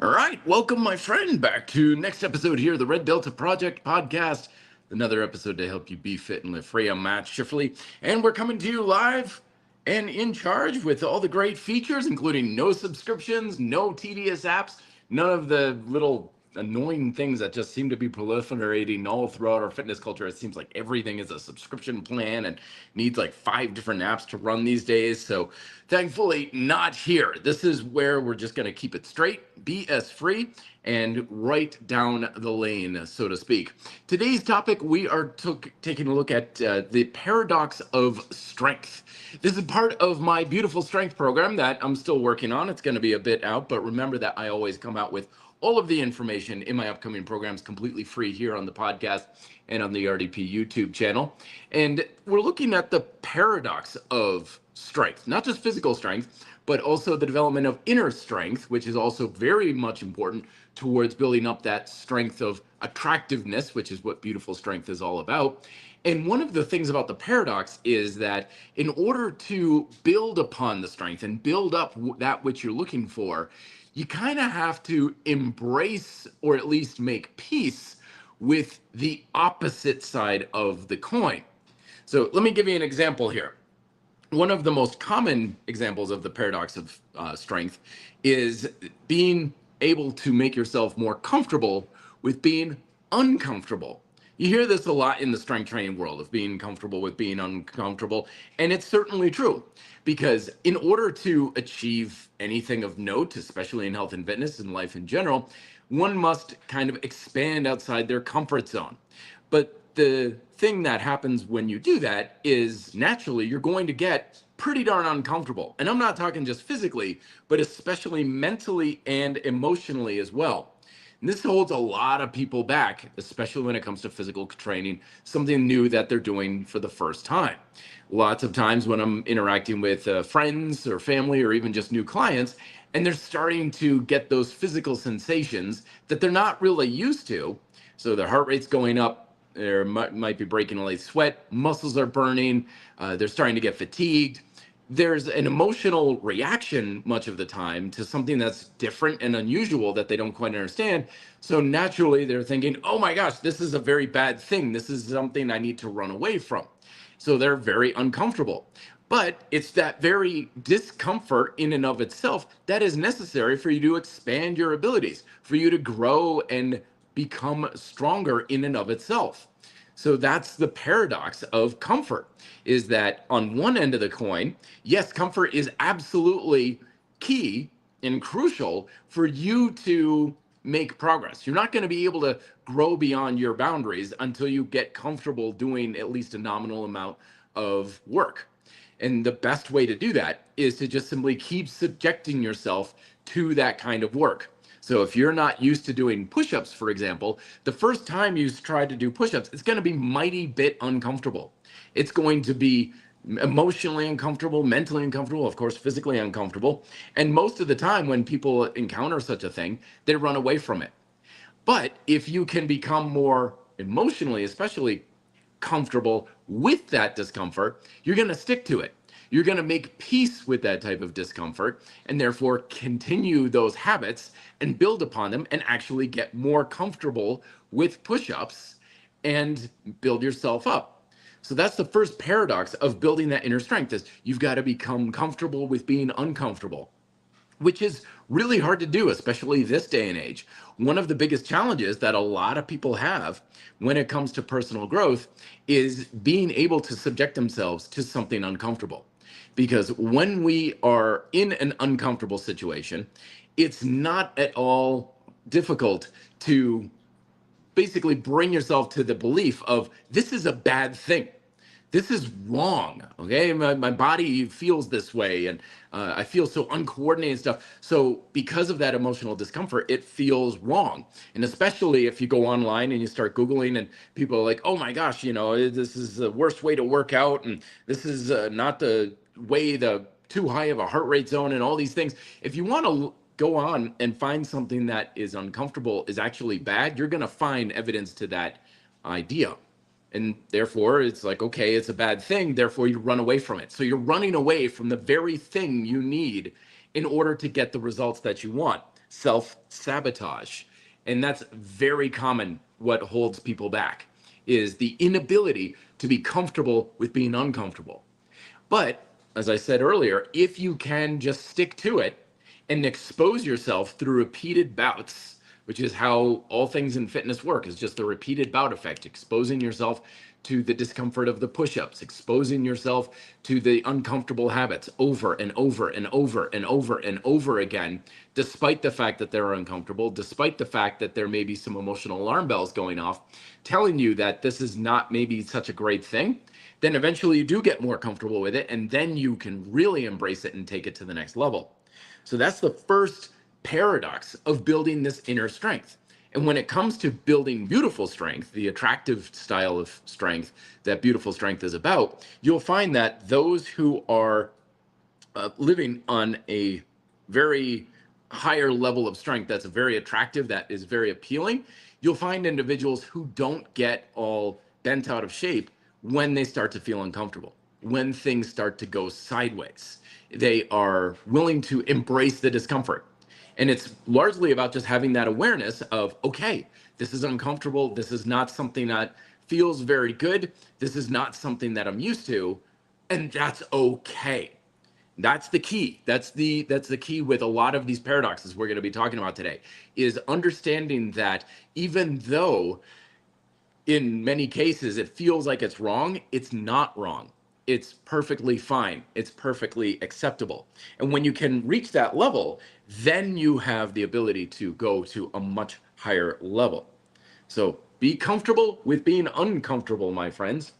All right, welcome, my friend, back to next episode here, the Red Delta Project podcast. Another episode to help you be fit and live free. I'm Matt Schifferly, and we're coming to you live and in charge with all the great features, including no subscriptions, no tedious apps, none of the little annoying things that just seem to be proliferating all throughout our fitness culture. It seems like everything is a subscription plan and needs like 5 different apps to run these days. So thankfully, not here. This is where we're just going to keep it straight, BS free, and right down the lane, so to speak. Today's topic, we are taking a look at the paradox of strength. This is part of my beautiful strength program that I'm still working on. It's going to be a bit out, but remember that I always come out with all of the information in my upcoming programs completely free here on the podcast and on the RDP YouTube channel. And we're looking at the paradox of strength, not just physical strength, but also the development of inner strength, which is also very much important towards building up that strength of attractiveness, which is what beautiful strength is all about. And one of the things about the paradox is that in order to build upon the strength and build up that which you're looking for, you kind of have to embrace or at least make peace with the opposite side of the coin. So let me give you an example here. One of the most common examples of the paradox of strength is being able to make yourself more comfortable with being uncomfortable. You hear this a lot in the strength training world of being comfortable with being uncomfortable. And it's certainly true, because in order to achieve anything of note, especially in health and fitness and life in general, one must kind of expand outside their comfort zone. But the thing that happens when you do that is naturally you're going to get pretty darn uncomfortable. And I'm not talking just physically, but especially mentally and emotionally as well. And this holds a lot of people back, especially when it comes to physical training, something new that they're doing for the first time. Lots of times when I'm interacting with friends or family or even just new clients, and they're starting to get those physical sensations that they're not really used to. So their heart rate's going up, they might be breaking a light sweat, muscles are burning, they're starting to get fatigued. There's an emotional reaction much of the time to something that's different and unusual that they don't quite understand. So naturally they're thinking, oh my gosh, this is a very bad thing. This is something I need to run away from. So they're very uncomfortable. But it's that very discomfort in and of itself that is necessary for you to expand your abilities, for you to grow and become stronger in and of itself. So that's the paradox of comfort, is that on one end of the coin, yes, comfort is absolutely key and crucial for you to make progress. You're not going to be able to grow beyond your boundaries until you get comfortable doing at least a nominal amount of work. And the best way to do that is to just simply keep subjecting yourself to that kind of work. So if you're not used to doing push-ups, for example, the first time you try to do push-ups, it's going to be mighty bit uncomfortable. It's going to be emotionally uncomfortable, mentally uncomfortable, of course, physically uncomfortable. And most of the time when people encounter such a thing, they run away from it. But if you can become more emotionally, especially comfortable with that discomfort, you're going to stick to it. You're going to make peace with that type of discomfort and therefore continue those habits and build upon them and actually get more comfortable with push-ups and build yourself up. So that's the first paradox of building that inner strength, is you've got to become comfortable with being uncomfortable, which is really hard to do, especially this day and age. One of the biggest challenges that a lot of people have when it comes to personal growth is being able to subject themselves to something uncomfortable. Because when we are in an uncomfortable situation, it's not at all difficult to basically bring yourself to the belief of, this is a bad thing. This is wrong, okay? My body feels this way, and I feel so uncoordinated and stuff. So because of that emotional discomfort, it feels wrong. And especially if you go online and you start Googling and people are like, oh my gosh, this is the worst way to work out, and this is not the way, the too high of a heart rate zone, and all these things. If you want to go on and find something that is uncomfortable is actually bad, you're going to find evidence to that idea. And therefore, it's like, okay, it's a bad thing. Therefore, you run away from it. So you're running away from the very thing you need in order to get the results that you want. Self-sabotage. And that's very common. What holds people back is the inability to be comfortable with being uncomfortable. But as I said earlier, if you can just stick to it and expose yourself through repeated bouts, which is how all things in fitness work, is just the repeated bout effect, exposing yourself to the discomfort of the push-ups, exposing yourself to the uncomfortable habits over and over and over and over and over again, despite the fact that they're uncomfortable, despite the fact that there may be some emotional alarm bells going off, telling you that this is not maybe such a great thing, then eventually you do get more comfortable with it, and then you can really embrace it and take it to the next level. So that's the first paradox of building this inner strength. And when it comes to building beautiful strength, the attractive style of strength that beautiful strength is about, you'll find that those who are living on a very higher level of strength that's very attractive, that is very appealing, you'll find individuals who don't get all bent out of shape when they start to feel uncomfortable, when things start to go sideways. They are willing to embrace the discomfort. And it's largely about just having that awareness of, okay, this is uncomfortable. This is not something that feels very good. This is not something that I'm used to. And that's okay. That's the key. That's the key with a lot of these paradoxes we're going to be talking about today, is understanding that even though in many cases it feels like it's wrong, it's not wrong. It's perfectly fine. It's perfectly acceptable. And when you can reach that level, then you have the ability to go to a much higher level. So be comfortable with being uncomfortable, my friends.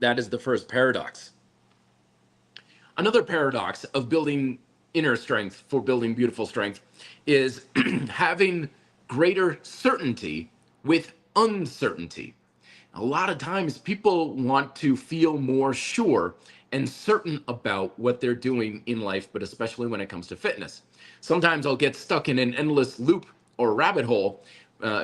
That is the first paradox. Another paradox of building inner strength for building beautiful strength is having greater certainty with uncertainty. A lot of times people want to feel more sure and certain about what they're doing in life, but especially when it comes to fitness. Sometimes I'll get stuck in an endless loop or rabbit hole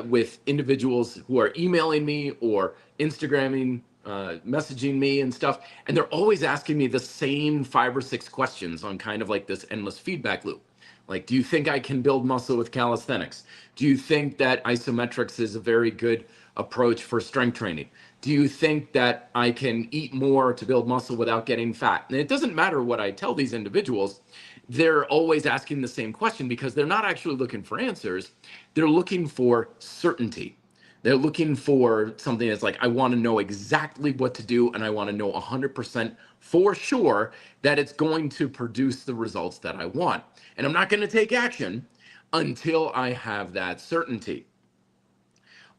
with individuals who are emailing me or Instagramming, messaging me and stuff, and they're always asking me the same 5 or 6 questions on kind of like this endless feedback loop. Like, do you think I can build muscle with calisthenics? Do you think that isometrics is a very good approach for strength training? Do you think that I can eat more to build muscle without getting fat? And it doesn't matter what I tell these individuals, they're always asking the same question because they're not actually looking for answers. They're looking for certainty. They're looking for something that's like, I want to know exactly what to do, and I want to know 100% for sure that it's going to produce the results that I want. And I'm not going to take action until I have that certainty.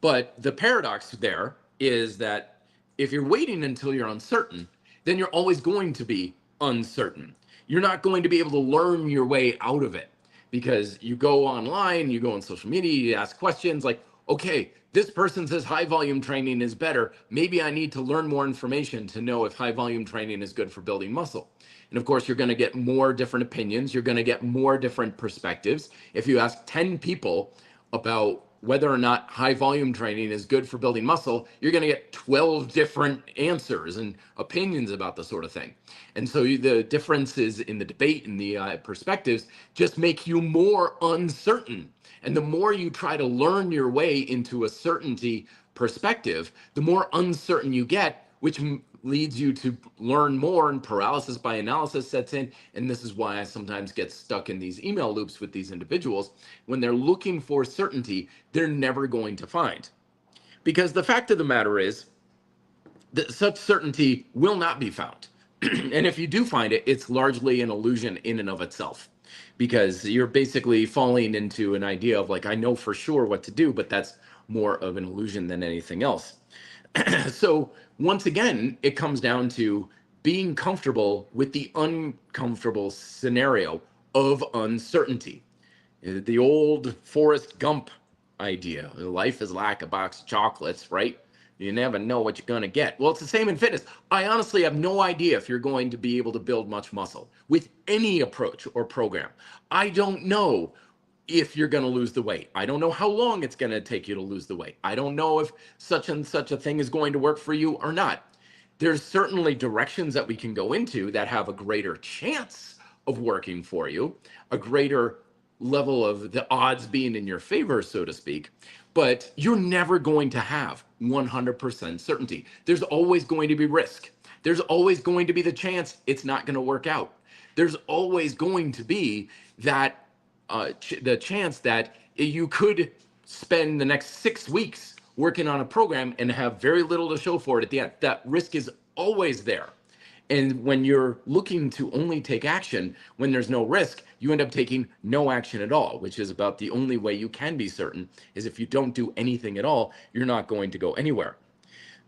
But the paradox there is that if you're waiting until you're uncertain, then you're always going to be uncertain. You're not going to be able to learn your way out of it, because you go online, you go on social media, you ask questions like, okay, this person says high volume training is better. Maybe I need to learn more information to know if high volume training is good for building muscle. And of course, you're going to get more different opinions. You're going to get more different perspectives. If you ask 10 people about whether or not high volume training is good for building muscle, you're going to get 12 different answers and opinions about the sort of thing. And so the differences in the debate and the perspectives just make you more uncertain. And the more you try to learn your way into a certainty perspective, the more uncertain you get, which leads you to learn more, and paralysis by analysis sets in. And this is why I sometimes get stuck in these email loops with these individuals. When they're looking for certainty, they're never going to find. Because the fact of the matter is that such certainty will not be found. And if you do find it, it's largely an illusion in and of itself, because you're basically falling into an idea of like, I know for sure what to do, but that's more of an illusion than anything else. So once again, it comes down to being comfortable with the uncomfortable scenario of uncertainty. The old Forrest Gump idea, life is like a box of chocolates, right? You never know what you're going to get. Well, it's the same in fitness. I honestly have no idea if you're going to be able to build much muscle with any approach or program. I don't know if you're going to lose the weight. I don't know how long it's going to take you to lose the weight. I don't know if such and such a thing is going to work for you or not. There's certainly directions that we can go into that have a greater chance of working for you, a greater level of the odds being in your favor, so to speak, but you're never going to have 100% certainty. There's always going to be risk. There's always going to be the chance it's not going to work out. There's always going to be that the chance that you could spend the next 6 weeks working on a program and have very little to show for it at the end. That risk is always there. And when you're looking to only take action when there's no risk, you end up taking no action at all, which is about the only way you can be certain is if you don't do anything at all, you're not going to go anywhere.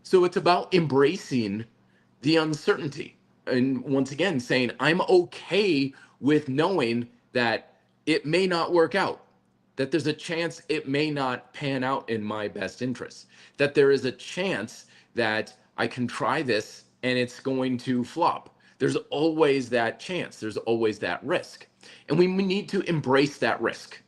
So it's about embracing the uncertainty. And once again, saying, I'm okay with knowing that it may not work out, that there's a chance it may not pan out in my best interest, that there is a chance that I can try this and it's going to flop. There's always that chance. There's always that risk. And we need to embrace that risk.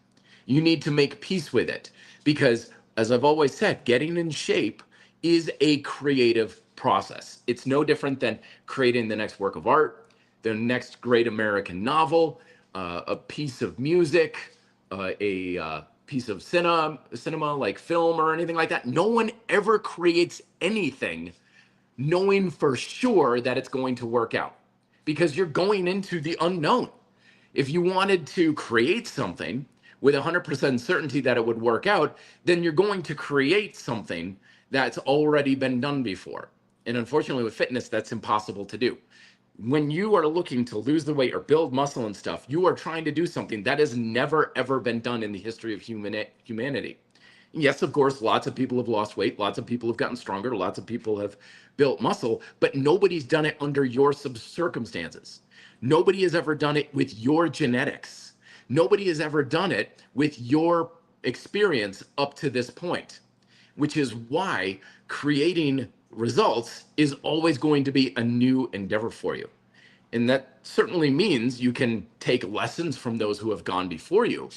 You need to make peace with it because, as I've always said, getting in shape is a creative process. It's no different than creating the next work of art, the next great American novel, a piece of music, a piece of cinema like film or anything like that. No one ever creates anything knowing for sure that it's going to work out because you're going into the unknown. If you wanted to create something with 100% certainty that it would work out, then you're going to create something that's already been done before. And unfortunately with fitness, that's impossible to do. When you are looking to lose the weight or build muscle and stuff, you are trying to do something that has never, ever been done in the history of humanity. Yes, of course, lots of people have lost weight. Lots of people have gotten stronger. Lots of people have built muscle, but nobody's done it under your circumstances. Nobody has ever done it with your genetics. Nobody has ever done it with your experience up to this point, which is why creating results is always going to be a new endeavor for you. And that certainly means you can take lessons from those who have gone before you.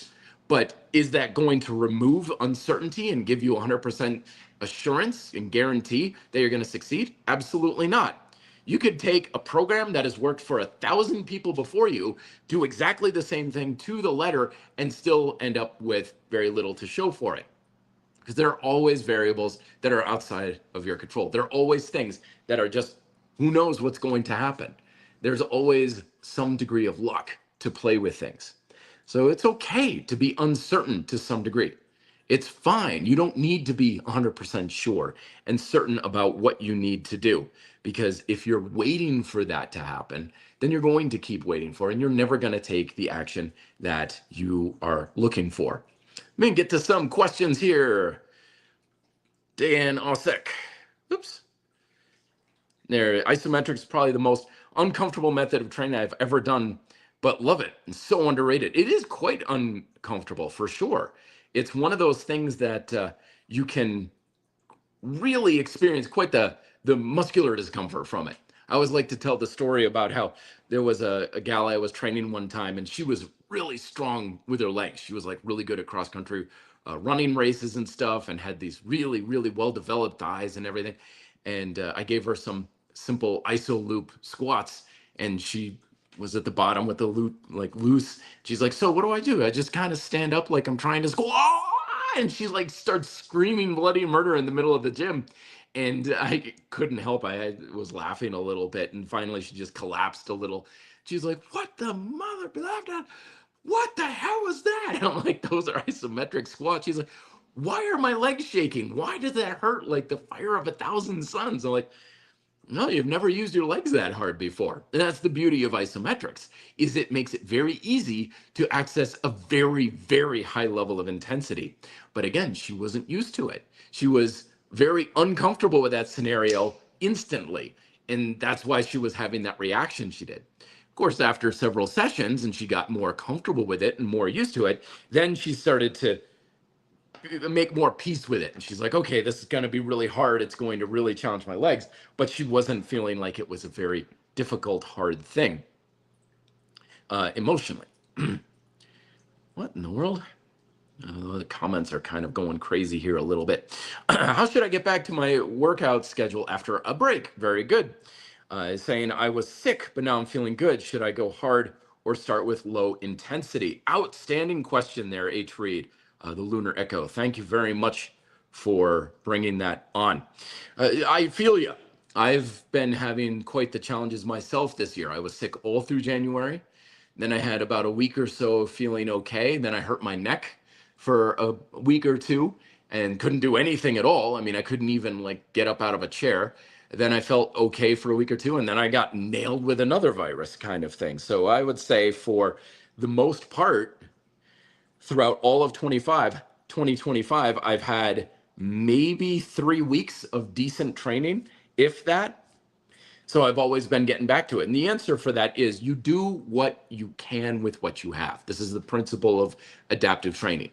But is that going to remove uncertainty and give you 100% assurance and guarantee that you're going to succeed? Absolutely not. You could take a program that has worked for 1,000 people before you, do exactly the same thing to the letter, and still end up with very little to show for it. Because there are always variables that are outside of your control. There are always things that are just, who knows what's going to happen. There's always some degree of luck to play with things. So it's okay to be uncertain to some degree. It's fine. You don't need to be 100% sure and certain about what you need to do. Because if you're waiting for that to happen, then you're going to keep waiting for it, and you're never going to take the action that you are looking for. Let me get to some questions here. Dan Osek. Oops. There, isometrics is probably the most uncomfortable method of training I've ever done, but love it. It's so underrated. It is quite uncomfortable for sure. It's one of those things that you can really experience quite the muscular discomfort from it. I always like to tell the story about how there was a gal I was training one time, and she was really strong with her legs. She was like really good at cross country running races and stuff, and had these really, really well developed thighs and everything. And I gave her some simple iso loop squats, and she was at the bottom with the loop like loose. She's like, so what do? I just kind of stand up like I'm trying to squat, and she like starts screaming bloody murder in the middle of the gym. And I couldn't help. I was laughing a little bit, and finally she just collapsed a little. She's like, what the mother, what the hell was that? And I'm like, those are isometric squats. She's like, why are my legs shaking? Why does that hurt like the fire of 1,000 suns? I'm like, no, you've never used your legs that hard before. And that's the beauty of isometrics, is it makes it very easy to access a very, very high level of intensity. But again, she wasn't used to it. She was very uncomfortable with that scenario instantly. And that's why she was having that reaction she did. Of course, after several sessions and she got more comfortable with it and more used to it, then she started to make more peace with it. And she's like, okay, this is going to be really hard. It's going to really challenge my legs. But she wasn't feeling like it was a very difficult, hard thing emotionally. What in the world? The comments are kind of going crazy here a little bit. How should I get back to my workout schedule after a break? Very good. Saying I was sick, but now I'm feeling good. Should I go hard or start with low intensity? Outstanding question there, H. Reed, the Lunar Echo. Thank you very much for bringing that on. I feel you. I've been having quite the challenges myself this year. I was sick all through January. Then I had about a week or so of feeling okay. Then I hurt my neck for a week or two and couldn't do anything at all. I mean, I couldn't even like get up out of a chair. Then I felt okay for a week or two, and then I got nailed with another virus kind of thing. So I would say for the most part, throughout all of 2025, I've had maybe 3 weeks of decent training, if that. So I've always been getting back to it. And the answer for that is you do what you can with what you have. This is the principle of adaptive training.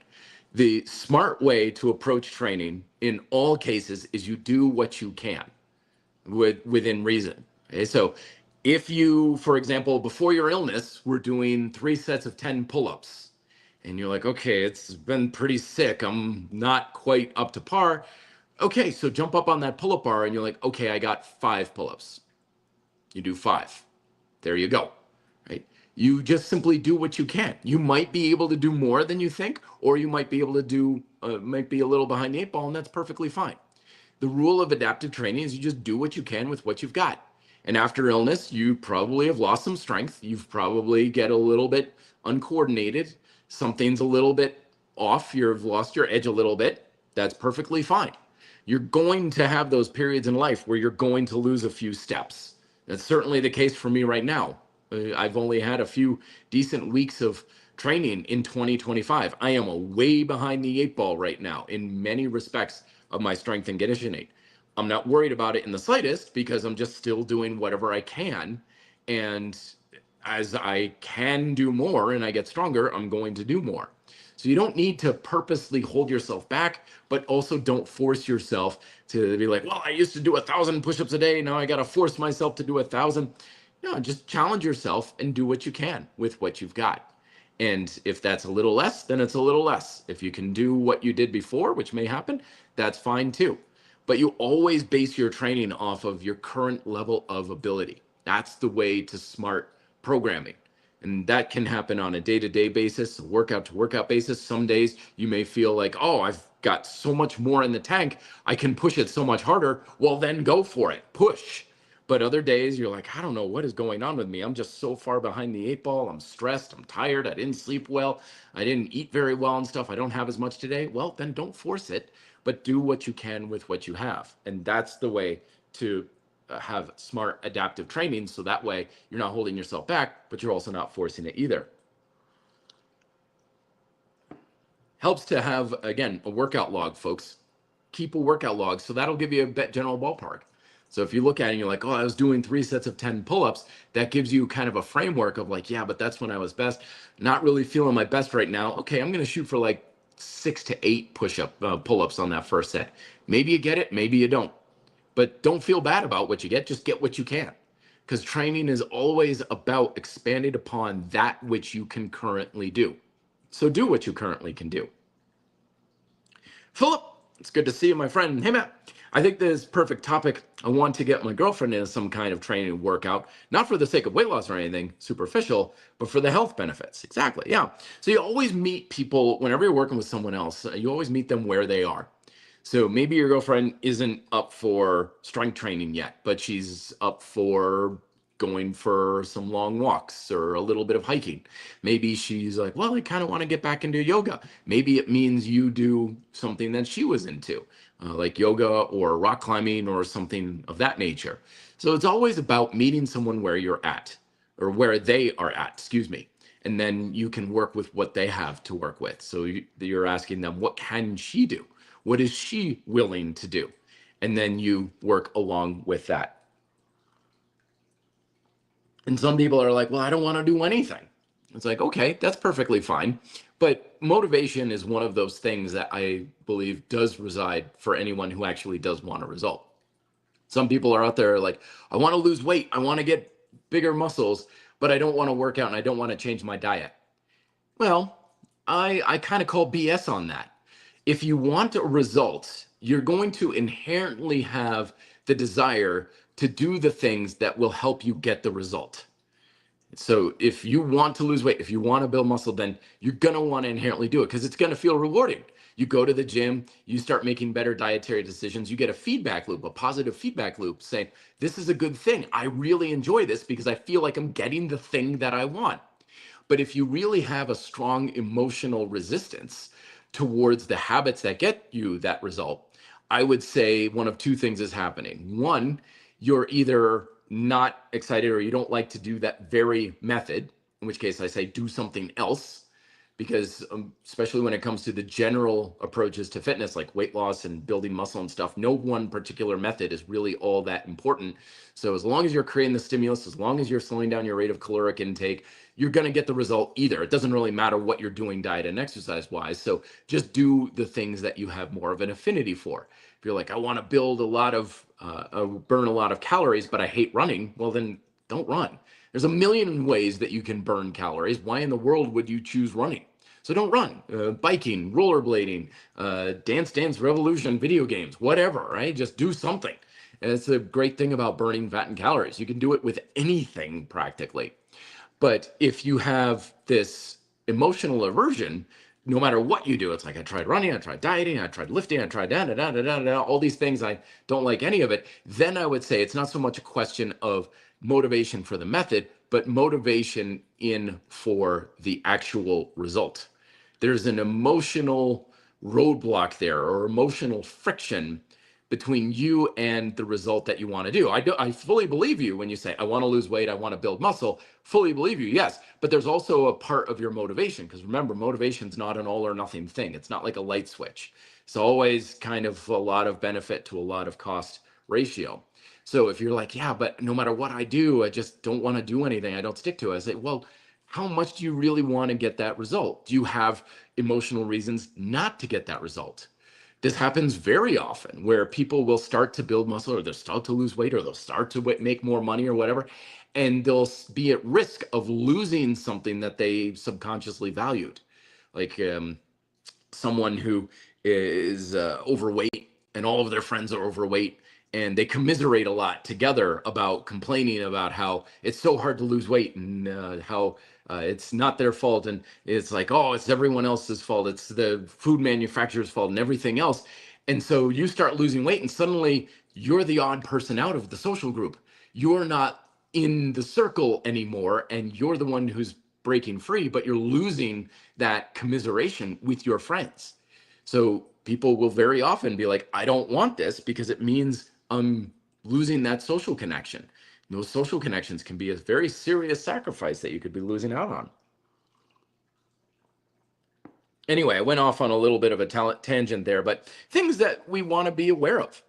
The smart way to approach training in all cases is you do what you can within reason. Okay, so if you, for example, before your illness, were doing 3 sets of 10 pull-ups, and you're like, okay, it's been pretty sick, I'm not quite up to par. Okay, so jump up on that pull-up bar and you're like, okay, I got 5 pull-ups. You do 5. There you go, right? You just simply do what you can. You might be able to do more than you think, or you might be able to do, might be a little behind the 8 ball, and that's perfectly fine. The rule of adaptive training is you just do what you can with what you've got. And after illness, you probably have lost some strength. You've probably get a little bit uncoordinated. Something's a little bit off. You've lost your edge a little bit. That's perfectly fine. You're going to have those periods in life where you're going to lose a few steps. That's certainly the case for me right now. I've only had a few decent weeks of training in 2025. I am a way behind the 8 ball right now in many respects of my strength and conditioning. I'm not worried about it in the slightest because I'm just still doing whatever I can. And as I can do more and I get stronger, I'm going to do more. So you don't need to purposely hold yourself back, but also don't force yourself to be like, well, I used to do 1,000 push-ups a day. Now I got to force myself to do 1,000. No, just challenge yourself and do what you can with what you've got. And if that's a little less, then it's a little less. If you can do what you did before, which may happen, that's fine too. But you always base your training off of your current level of ability. That's the way to smart programming. And that can happen on a day-to-day basis, a workout-to-workout basis. Some days you may feel like, oh, I've got so much more in the tank, I can push it so much harder. Well, then go for it, push. But other days you're like, I don't know what is going on with me. I'm just so far behind the 8 ball. I'm stressed. I'm tired. I didn't sleep well. I didn't eat very well and stuff. I don't have as much today. Well, then don't force it, but do what you can with what you have. And that's the way to have smart adaptive training. So that way you're not holding yourself back, but you're also not forcing it either. Helps to have, again, a workout log, folks. Keep a workout log. So that'll give you a general ballpark. So if you look at it and you're like, oh, I was doing 3 sets of 10 pull-ups, that gives you kind of a framework of like, yeah, but that's when I was best. Not really feeling my best right now. Okay, I'm going to shoot for like 6 to 8 pull-ups on that first set. Maybe you get it, maybe you don't. But don't feel bad about what you get. Just get what you can. Because training is always about expanding upon that which you can currently do. So do what you currently can do. Philip, it's good to see you, my friend. Hey, Matt. I think this is a perfect topic. I want to get my girlfriend into some kind of training workout, not for the sake of weight loss or anything superficial, but for the health benefits. Exactly, yeah. So you always meet people, whenever you're working with someone else, you always meet them where they are. So maybe your girlfriend isn't up for strength training yet, but she's up for going for some long walks or a little bit of hiking. Maybe she's like, well, I kind of want to get back into yoga. Maybe it means you do something that she was into, like yoga or rock climbing or something of that nature. So it's always about meeting someone where you're at, or where they are at, excuse me. And then you can work with what they have to work with. So you're asking them, what can she do? What is she willing to do? And then you work along with that. And some people are like, well, I don't want to do anything. It's like, okay, that's perfectly fine. But motivation is one of those things that I believe does reside for anyone who actually does want a result. Some people are out there like, I want to lose weight. I want to get bigger muscles, but I don't want to work out and I don't want to change my diet. Well, I kind of call BS on that. If you want a result, you're going to inherently have the desire to do the things that will help you get the result. So if you want to lose weight, if you want to build muscle, then you're going to want to inherently do it because it's going to feel rewarding. You go to the gym, you start making better dietary decisions, you get a feedback loop, a positive feedback loop saying, this is a good thing. I really enjoy this because I feel like I'm getting the thing that I want. But if you really have a strong emotional resistance towards the habits that get you that result, I would say one of two things is happening. One, you're either not excited or you don't like to do that very method, in which case I say do something else. Because especially when it comes to the general approaches to fitness, like weight loss and building muscle and stuff, no one particular method is really all that important. So as long as you're creating the stimulus, as long as you're slowing down your rate of caloric intake, you're going to get the result either. It doesn't really matter what you're doing diet and exercise wise. So just do the things that you have more of an affinity for. If you're like, I want to build a lot of, burn a lot of calories, but I hate running, well, then don't run. There's a million ways that you can burn calories. Why in the world would you choose running? So don't run. Biking, rollerblading, Dance Dance Revolution, video games, whatever, right? Just do something. And it's a great thing about burning fat and calories. You can do it with anything practically. But if you have this emotional aversion, no matter what you do, it's like I tried running, I tried dieting, I tried lifting, I tried all these things, I don't like any of it. Then I would say it's not so much a question of motivation for the method, but motivation in for the actual result. There's an emotional roadblock there or emotional friction between you and the result that you want to do. I fully believe you when you say, I want to lose weight, I want to build muscle. Fully believe you, yes. But there's also a part of your motivation, because remember, motivation's not an all or nothing thing. It's not like a light switch. It's always kind of a lot of benefit to a lot of cost ratio. So if you're like, yeah, but no matter what I do, I just don't want to do anything, I don't stick to it. I say, well, how much do you really want to get that result? Do you have emotional reasons not to get that result? This happens very often where people will start to build muscle or they'll start to lose weight or they'll start to make more money or whatever, and they'll be at risk of losing something that they subconsciously valued. Like someone who is overweight and all of their friends are overweight and they commiserate a lot together about complaining about how it's so hard to lose weight and how it's not their fault, and it's like, oh, it's everyone else's fault, it's the food manufacturer's fault and everything else. And so you start losing weight and suddenly you're the odd person out of the social group. You're not in the circle anymore and you're the one who's breaking free, but you're losing that commiseration with your friends. So people will very often be like, I don't want this because it means I'm losing that social connection. And those social connections can be a very serious sacrifice that you could be losing out on. Anyway, I went off on a little bit of a tangent there, but things that we want to be aware of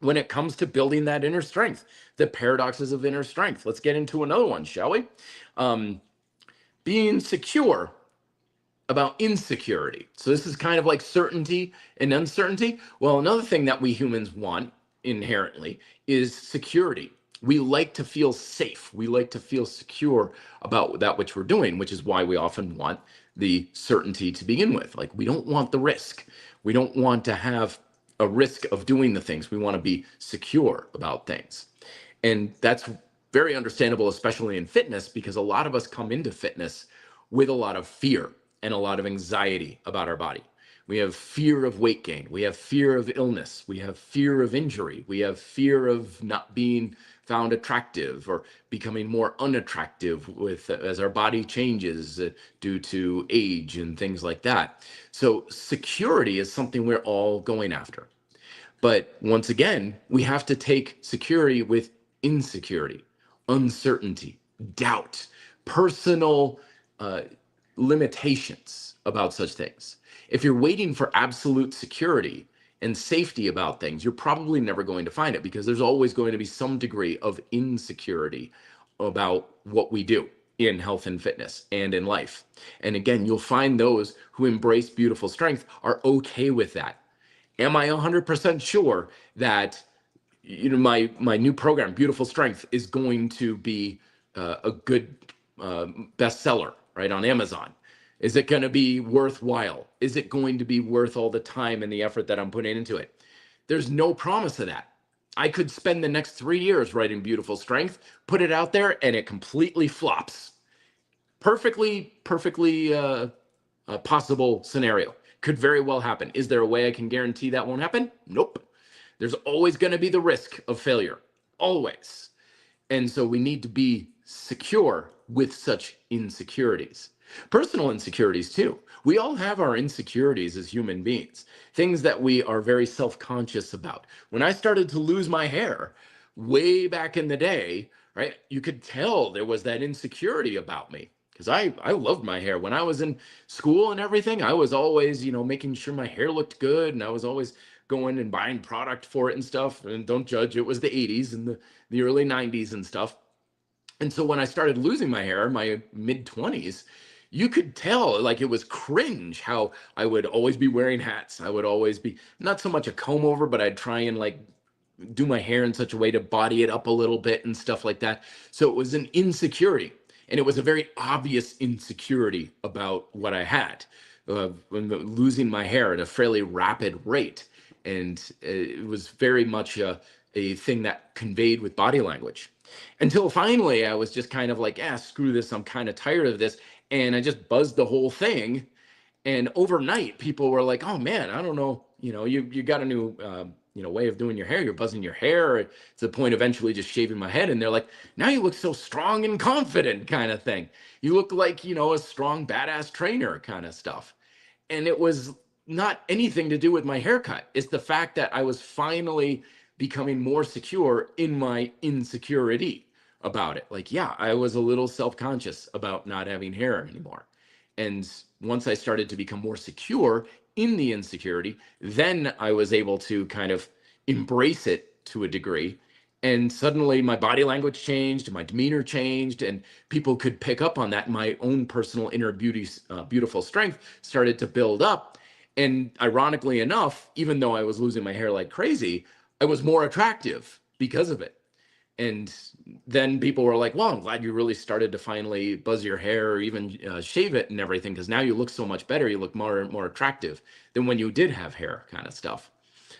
when it comes to building that inner strength, the paradoxes of inner strength. Let's get into another one, shall we? Being secure about insecurity. So this is kind of like certainty and uncertainty. Well, another thing that we humans want inherently is security. We like to feel safe. We like to feel secure about that which we're doing, which is why we often want the certainty to begin with. Like, we don't want the risk. We don't want to have a risk of doing the things. We want to be secure about things. And that's very understandable, especially in fitness, because a lot of us come into fitness with a lot of fear and a lot of anxiety about our body. We have fear of weight gain. We have fear of illness. We have fear of injury. We have fear of not being found attractive or becoming more unattractive as our body changes due to age and things like that. So security is something we're all going after. But once again, we have to take security with insecurity, uncertainty, doubt, personal limitations about such things. If you're waiting for absolute security and safety about things, you're probably never going to find it, because there's always going to be some degree of insecurity about what we do in health and fitness and in life. And again, you'll find those who embrace beautiful strength are okay with that. Am I 100% sure that my new program, Beautiful Strength, is going to be a good bestseller, right, on Amazon? Is it going to be worthwhile? Is it going to be worth all the time and the effort that I'm putting into it? There's no promise of that. I could spend the next 3 years writing Beautiful Strength, put it out there, and it completely flops. Perfectly possible scenario. Could very well happen. Is there a way I can guarantee that won't happen? Nope. There's always going to be the risk of failure. Always. And so we need to be secure with such insecurities. Personal insecurities, too. We all have our insecurities as human beings, things that we are very self conscious about. When I started to lose my hair way back in the day, right, you could tell there was that insecurity about me because I loved my hair. When I was in school and everything, I was always, making sure my hair looked good, and I was always going and buying product for it and stuff. And don't judge, it was the 80s and the early 90s and stuff. And so when I started losing my hair in my mid 20s, you could tell like it was cringe how I would always be wearing hats. I would always be not so much a comb over, but I'd try and like do my hair in such a way to body it up a little bit and stuff like that. So it was an insecurity, and it was a very obvious insecurity about what I had, losing my hair at a fairly rapid rate. And it was very much a thing that conveyed with body language. Until finally, I was just kind of like, screw this. I'm kind of tired of this. And I just buzzed the whole thing. And overnight, people were like, oh man, I don't know. You got a new, way of doing your hair. You're buzzing your hair to the point eventually just shaving my head. And they're like, now you look so strong and confident kind of thing. You look like, a strong, badass trainer kind of stuff. And it was not anything to do with my haircut. It's the fact that I was finally becoming more secure in my insecurity about it. Like, yeah, I was a little self-conscious about not having hair anymore. And once I started to become more secure in the insecurity, then I was able to kind of embrace it to a degree. And suddenly my body language changed, my demeanor changed, and people could pick up on that. My own personal inner beautiful strength started to build up. And ironically enough, even though I was losing my hair like crazy, I was more attractive because of it. And then people were like, well, I'm glad you really started to finally buzz your hair or even shave it and everything, because now you look so much better. You look more attractive than when you did have hair kind of stuff.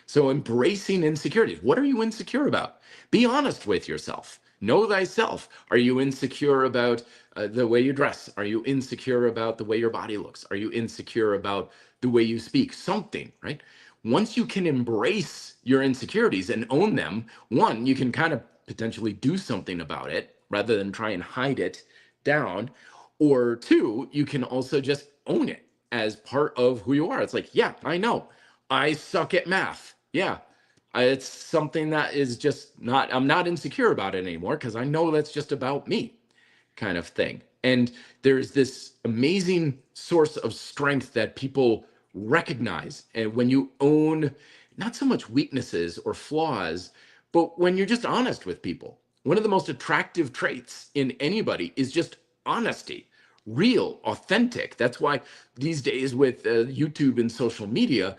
So embracing insecurities. What are you insecure about? Be honest with yourself. Know thyself. Are you insecure about the way you dress? Are you insecure about the way your body looks? Are you insecure about the way you speak? Something, right? Once you can embrace your insecurities and own them, one, you can kind of potentially do something about it rather than try and hide it down. Or two, you can also just own it as part of who you are. It's like, yeah, I know I suck at math. Yeah, it's something that is just not, I'm not insecure about it anymore because I know that's just about me kind of thing. And there's this amazing source of strength that people recognize. And when you own not so much weaknesses or flaws, but when you're just honest with people, one of the most attractive traits in anybody is just honesty, real, authentic. That's why these days with YouTube and social media,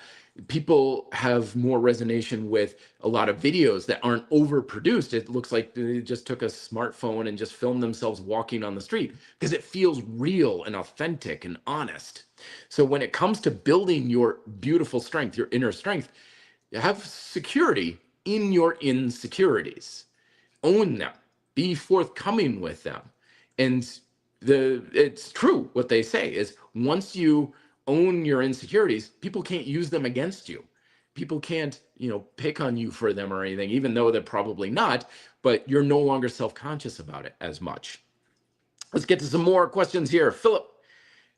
people have more resonation with a lot of videos that aren't overproduced. It looks like they just took a smartphone and just filmed themselves walking on the street because it feels real and authentic and honest. So when it comes to building your beautiful strength, your inner strength, have security in your insecurities. Own them. Be forthcoming with them. And it's true what they say is once you own your insecurities, people can't use them against you. People can't, pick on you for them or anything, even though they're probably not, but you're no longer self-conscious about it as much. Let's get to some more questions here. Philip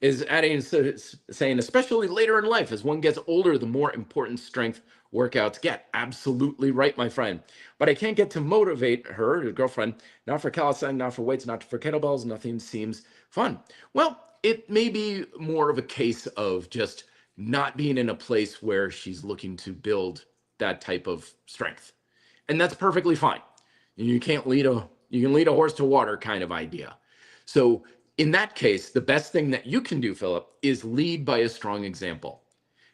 is adding, saying, especially later in life, as one gets older, the more important strength workouts get. Absolutely right, my friend. But I can't get to motivate her, her girlfriend, not for calisthenics, not for weights, not for kettlebells. Nothing seems fun. Well, it may be more of a case of just not being in a place where she's looking to build that type of strength. And that's perfectly fine. You can lead a horse to water kind of idea. So in that case, the best thing that you can do, Philip, is lead by a strong example.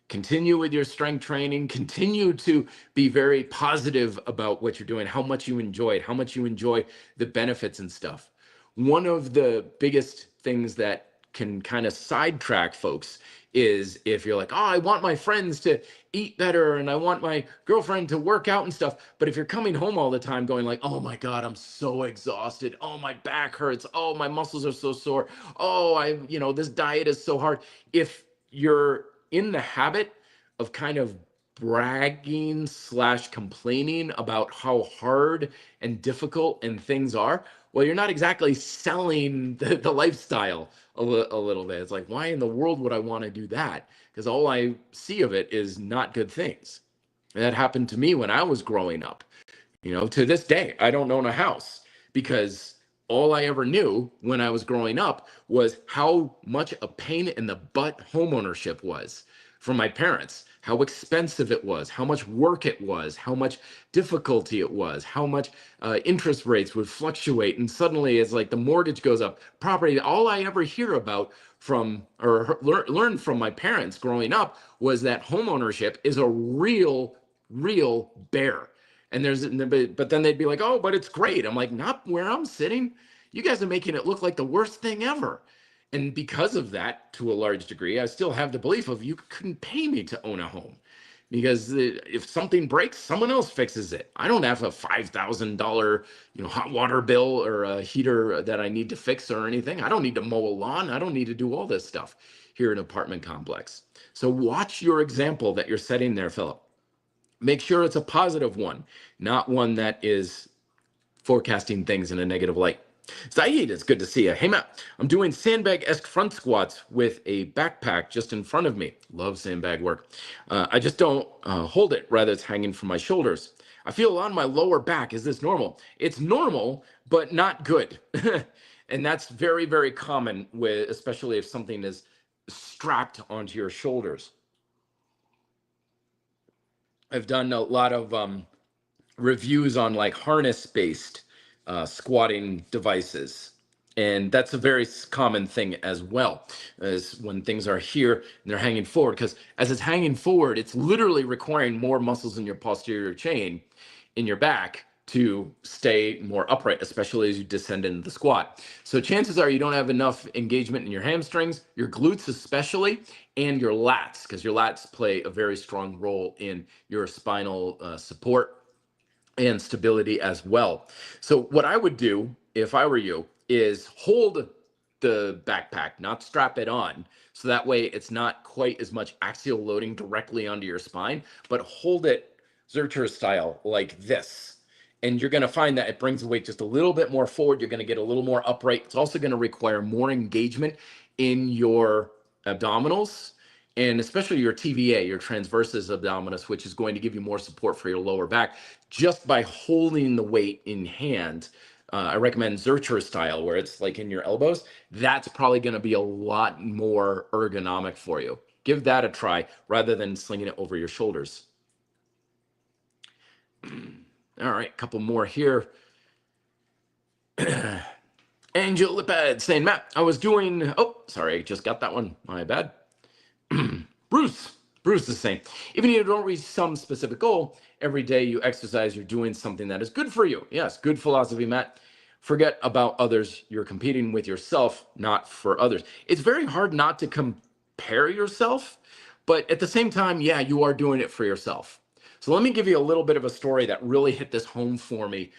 Continue with your strength training, continue to be very positive about what you're doing, how much you enjoy it, how much you enjoy the benefits and stuff. One of the biggest things that can kind of sidetrack folks is if you're like, oh, I want my friends to eat better and I want my girlfriend to work out and stuff. But if you're coming home all the time going like, oh my God, I'm so exhausted. Oh, my back hurts. Oh, my muscles are so sore. Oh, this diet is so hard. If you're in the habit of kind of bragging slash complaining about how hard and difficult and things are, well, you're not exactly selling the lifestyle a little bit. It's like, why in the world would I want to do that? Because all I see of it is not good things. And that happened to me when I was growing up. To this day, I don't own a house because all I ever knew when I was growing up was how much a pain in the butt homeownership was from my parents, how expensive it was, how much work it was, how much difficulty it was, how much interest rates would fluctuate. And suddenly it's like the mortgage goes up, property. All I ever hear about from or learned from my parents growing up was that homeownership is a real bear. But then they'd be like, oh, but it's great. I'm like, not where I'm sitting. You guys are making it look like the worst thing ever. And because of that, to a large degree, I still have the belief of you couldn't pay me to own a home because if something breaks, someone else fixes it. I don't have a $5,000, hot water bill or a heater that I need to fix or anything. I don't need to mow a lawn. I don't need to do all this stuff here in an apartment complex. So watch your example that you're setting there, Philip. Make sure it's a positive one, not one that is forecasting things in a negative light. Saeed, it's good to see you. Hey, Matt, I'm doing sandbag-esque front squats with a backpack just in front of me. Love sandbag work. I just don't hold it. Rather, it's hanging from my shoulders. I feel on my lower back. Is this normal? It's normal, but not good. And that's very, very common, especially if something is strapped onto your shoulders. I've done a lot of reviews on like harness-based squatting devices. And that's a very common thing as well, is when things are here and they're hanging forward, because as it's hanging forward, it's literally requiring more muscles in your posterior chain in your back to stay more upright, especially as you descend into the squat. So chances are you don't have enough engagement in your hamstrings, your glutes especially, and your lats, because your lats play a very strong role in your spinal support and stability as well. So what I would do if I were you is hold the backpack, not strap it on. So that way it's not quite as much axial loading directly onto your spine, but hold it Zercher style like this. And you're going to find that it brings the weight just a little bit more forward. You're going to get a little more upright. It's also going to require more engagement in your abdominals, and especially your TVA, your transversus abdominis, which is going to give you more support for your lower back just by holding the weight in hand. I recommend Zercher style, where it's like in your elbows. That's probably going to be a lot more ergonomic for you. Give that a try rather than slinging it over your shoulders. All right, a couple more here. Angel Lipad saying, Matt, I was doing, oh, sorry, just got that one. My bad. Bruce is saying, even if you don't reach some specific goal, every day you exercise, you're doing something that is good for you. Yes, good philosophy, Matt. Forget about others. You're competing with yourself, not for others. It's very hard not to compare yourself, but at the same time, yeah, you are doing it for yourself. So let me give you a little bit of a story that really hit this home for me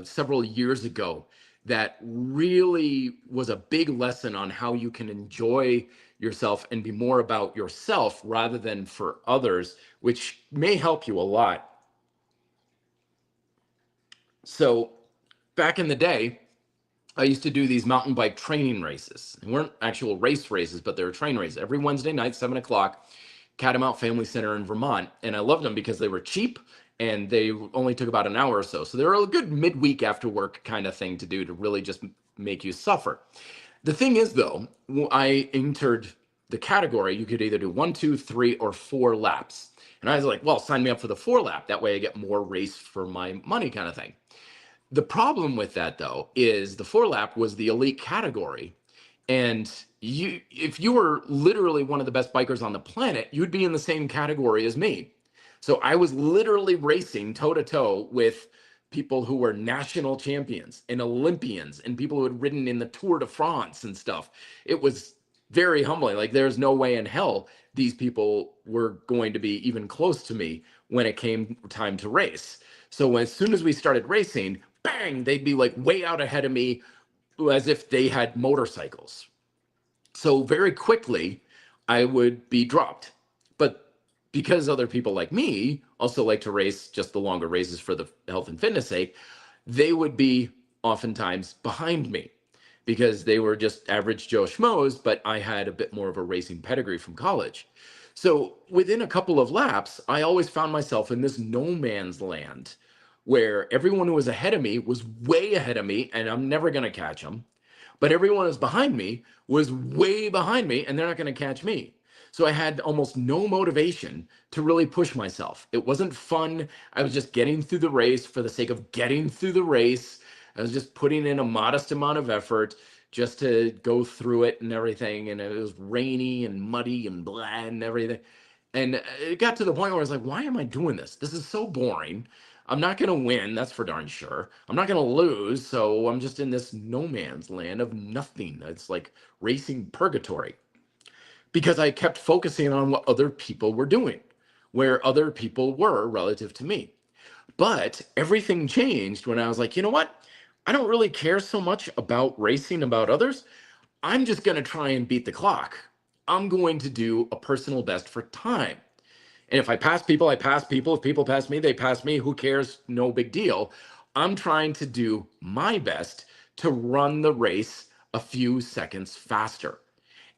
several years ago that really was a big lesson on how you can enjoy yourself and be more about yourself rather than for others, which may help you a lot. So back in the day, I used to do these mountain bike training races. They weren't actual races, but they were train races every Wednesday night, 7 o'clock, Catamount Family Center in Vermont. And I loved them because they were cheap and they only took about an hour or so. So they were a good midweek after work kind of thing to do to really just make you suffer. The thing is, though, I entered the category. You could either do 1, 2, 3, or 4 laps. And I was like, well, sign me up for the 4 lap. That way I get more race for my money kind of thing. The problem with that, though, is the 4 lap was the elite category. And if you were literally one of the best bikers on the planet, you'd be in the same category as me. So I was literally racing toe to toe with people who were national champions and Olympians and people who had ridden in the Tour de France and stuff. It was very humbling. Like there's no way in hell these people were going to be even close to me when it came time to race. So as soon as we started racing, bang, they'd be like way out ahead of me as if they had motorcycles. So very quickly, I would be dropped. But because other people like me also like to race just the longer races for the health and fitness sake, they would be oftentimes behind me because they were just average Joe Schmoes, but I had a bit more of a racing pedigree from college. So within a couple of laps, I always found myself in this no man's land where everyone who was ahead of me was way ahead of me, and I'm never going to catch them. But everyone who's behind me was way behind me, and they're not going to catch me. So I had almost no motivation to really push myself. It wasn't fun. I was just getting through the race for the sake of getting through the race. I was just putting in a modest amount of effort just to go through it and everything. And it was rainy and muddy and blah and everything. And it got to the point where I was like, why am I doing this? This is so boring. I'm not going to win. That's for darn sure. I'm not going to lose. So I'm just in this no man's land of nothing. It's like racing purgatory because I kept focusing on what other people were doing, where other people were relative to me. But everything changed when I was like, you know what? I don't really care so much about racing about others. I'm just going to try and beat the clock. I'm going to do a personal best for time. And if I pass people, I pass people. If people pass me, they pass me. Who cares? No big deal. I'm trying to do my best to run the race a few seconds faster.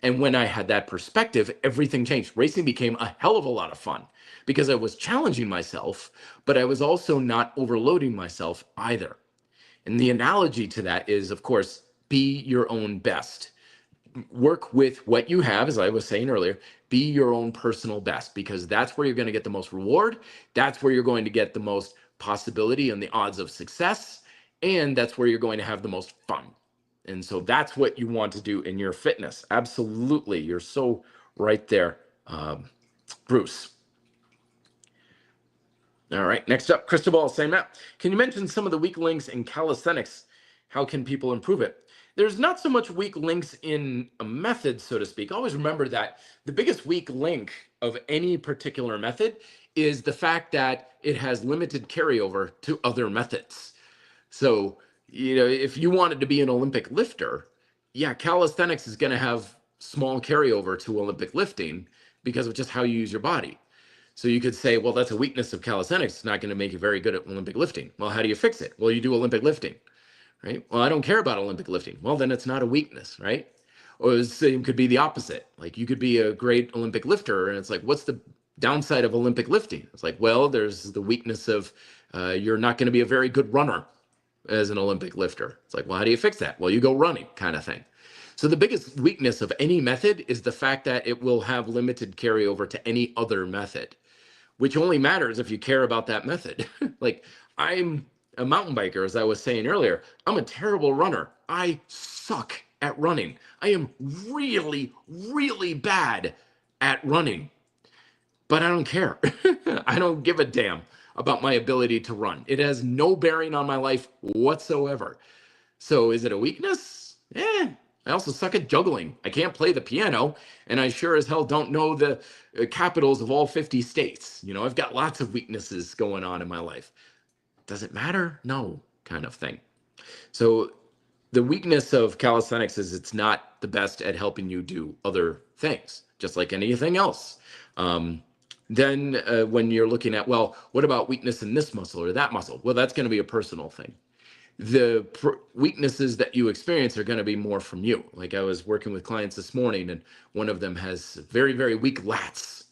And when I had that perspective, everything changed. Racing became a hell of a lot of fun because I was challenging myself, but I was also not overloading myself either. And the analogy to that is, of course, be your own best. Work with what you have, as I was saying earlier, be your own personal best, because that's where you're going to get the most reward. That's where you're going to get the most possibility and the odds of success. And that's where you're going to have the most fun. And so that's what you want to do in your fitness. Absolutely. You're so right there, Bruce. All right. Next up, Cristobal saying, Matt, can you mention some of the weak links in calisthenics? How can people improve it? There's not so much weak links in a method, so to speak. Always remember that the biggest weak link of any particular method is the fact that it has limited carryover to other methods. So, if you wanted to be an Olympic lifter, yeah, calisthenics is going to have small carryover to Olympic lifting because of just how you use your body. So you could say, well, that's a weakness of calisthenics. It's not going to make you very good at Olympic lifting. Well, how do you fix it? Well, you do Olympic lifting, right? Well, I don't care about Olympic lifting. Well, then it's not a weakness, right? Or the same could be the opposite. Like you could be a great Olympic lifter, and it's like, what's the downside of Olympic lifting? It's like, well, there's the weakness of you're not going to be a very good runner as an Olympic lifter. It's like, well, how do you fix that? Well, you go running, kind of thing. So the biggest weakness of any method is the fact that it will have limited carryover to any other method, which only matters if you care about that method. Like I'm a mountain biker, as I was saying earlier. I'm a terrible runner. I suck at running. I am really, really bad at running, but I don't care. I don't give a damn about my ability to run. It has no bearing on my life whatsoever. So is it a weakness? I also suck at juggling. I can't play the piano, and I sure as hell don't know the capitals of all 50 states. I've got lots of weaknesses going on in my life. Does it matter? No, kind of thing. So the weakness of calisthenics is it's not the best at helping you do other things, just like anything else. Then when you're looking at, well, what about weakness in this muscle or that muscle? Well, that's going to be a personal thing. The weaknesses that you experience are going to be more from you. Like I was working with clients this morning, and one of them has very, very weak lats.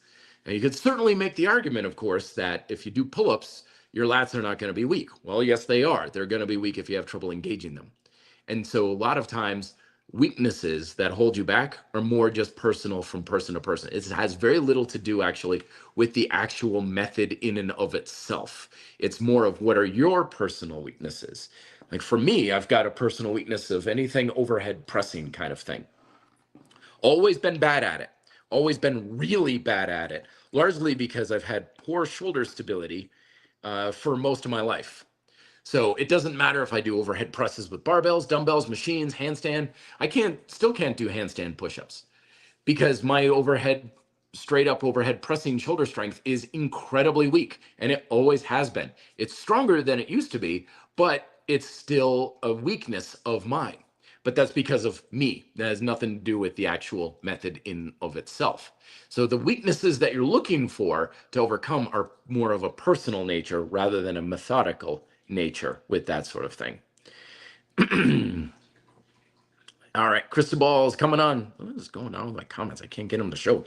And you could certainly make the argument, of course, that if you do pull-ups, your lats are not going to be weak. Well, yes, they are. They're going to be weak if you have trouble engaging them. And so a lot of times, weaknesses that hold you back are more just personal from person to person. It has very little to do actually with the actual method in and of itself. It's more of what are your personal weaknesses. Like for me, I've got a personal weakness of anything overhead pressing kind of thing. Always been bad at it. Always been really bad at it, largely because I've had poor shoulder stability for most of my life. So it doesn't matter if I do overhead presses with barbells, dumbbells, machines, handstand. I still can't do handstand push-ups. because my straight up overhead pressing shoulder strength is incredibly weak, and it always has been. It's stronger than it used to be, but it's still a weakness of mine. But that's because of me. That has nothing to do with the actual method in of itself. So the weaknesses that you're looking for to overcome are more of a personal nature rather than a methodical nature with that sort of thing. All right, Cristobal is coming on. What is going on with my comments? I can't get them to show.